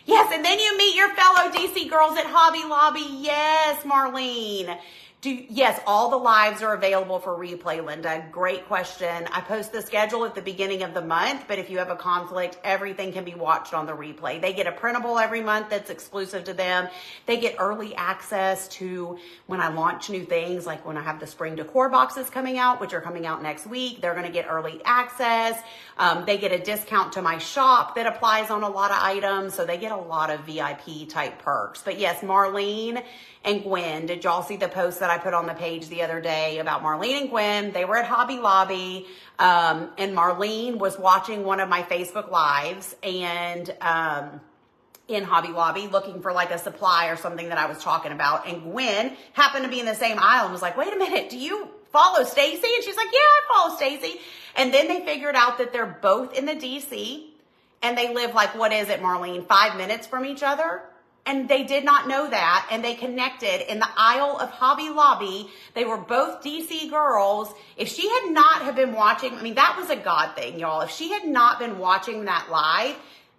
Yes, and then you meet your fellow DC girls at Hobby Lobby. Yes, Marlene. Yes, all the lives are available for replay, Linda. Great question. I post the schedule at the beginning of the month, but if you have a conflict, everything can be watched on the replay. They get a printable every month that's exclusive to them. They get early access to when I launch new things, like when I have the spring decor boxes coming out, which are coming out next week. They're going to get early access. They get a discount to my shop that applies on a lot of items. So they get a lot of VIP type perks. But yes, Marlene and Gwen, did y'all see the post that I put on the page the other day about Marlene and Gwen? They were at Hobby Lobby, and Marlene was watching one of my Facebook Lives and in Hobby Lobby looking for like a supply or something that I was talking about. And Gwen happened to be in the same aisle and was like, wait a minute, do you follow Stacy? And she's like, yeah, I follow Stacy. And then they figured out that they're both in the DC and they live like, what is it, Marlene, 5 minutes from each other? And they did not know that, and they connected in the aisle of Hobby Lobby. They were both DC girls. If she had not have been watching, I mean, that was a God thing, y'all. If she had not been watching that live,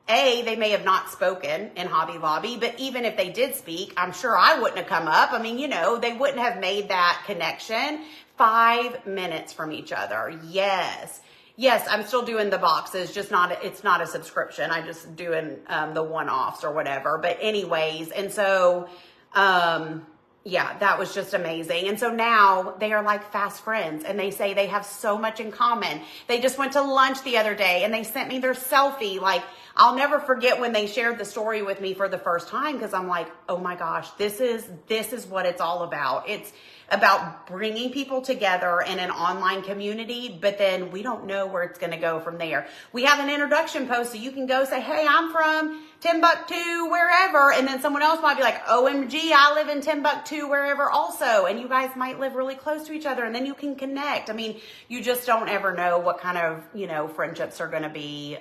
they may have not spoken in Hobby Lobby, but even if they did speak, I'm sure I wouldn't have come up. I mean, you know, they wouldn't have made that connection. 5 minutes from each other. Yes. Yes, I'm still doing the boxes, it's not a subscription. I'm just doing the one-offs or whatever. But anyways, and so, yeah, that was just amazing. And so now they are like fast friends and they say they have so much in common. They just went to lunch the other day and they sent me their selfie. Like, I'll never forget when they shared the story with me for the first time, because I'm like, oh my gosh, this is what it's all about. It's about bringing people together in an online community, but then we don't know where it's going to go from there. We have an introduction post so you can go say, hey, I'm from Timbuktu, wherever. And then someone else might be like, OMG, I live in Timbuktu, wherever also. And you guys might live really close to each other and then you can connect. I mean, you just don't ever know what kind of, you know, friendships are going to be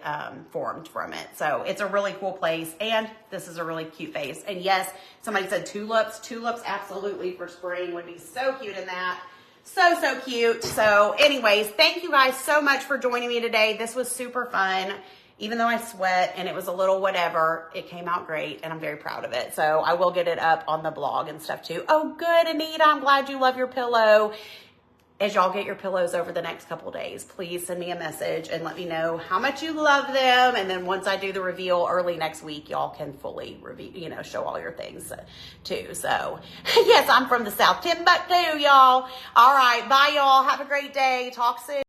formed from it. So it's a really cool place. And this is a really cute vase. And yes, somebody said tulips. Tulips absolutely for spring would be so cute in that. So cute. So anyways, thank you guys so much for joining me today. This was super fun. Even though I sweat and it was a little whatever, it came out great and I'm very proud of it. So I will get it up on the blog and stuff too. Oh, good, Anita. I'm glad you love your pillow. As y'all get your pillows over the next couple days, please send me a message and let me know how much you love them. And then once I do the reveal early next week, y'all can fully review, you know, show all your things too. So yes, I'm from the South Timbuktu, y'all. All right. Bye, y'all. Have a great day. Talk soon.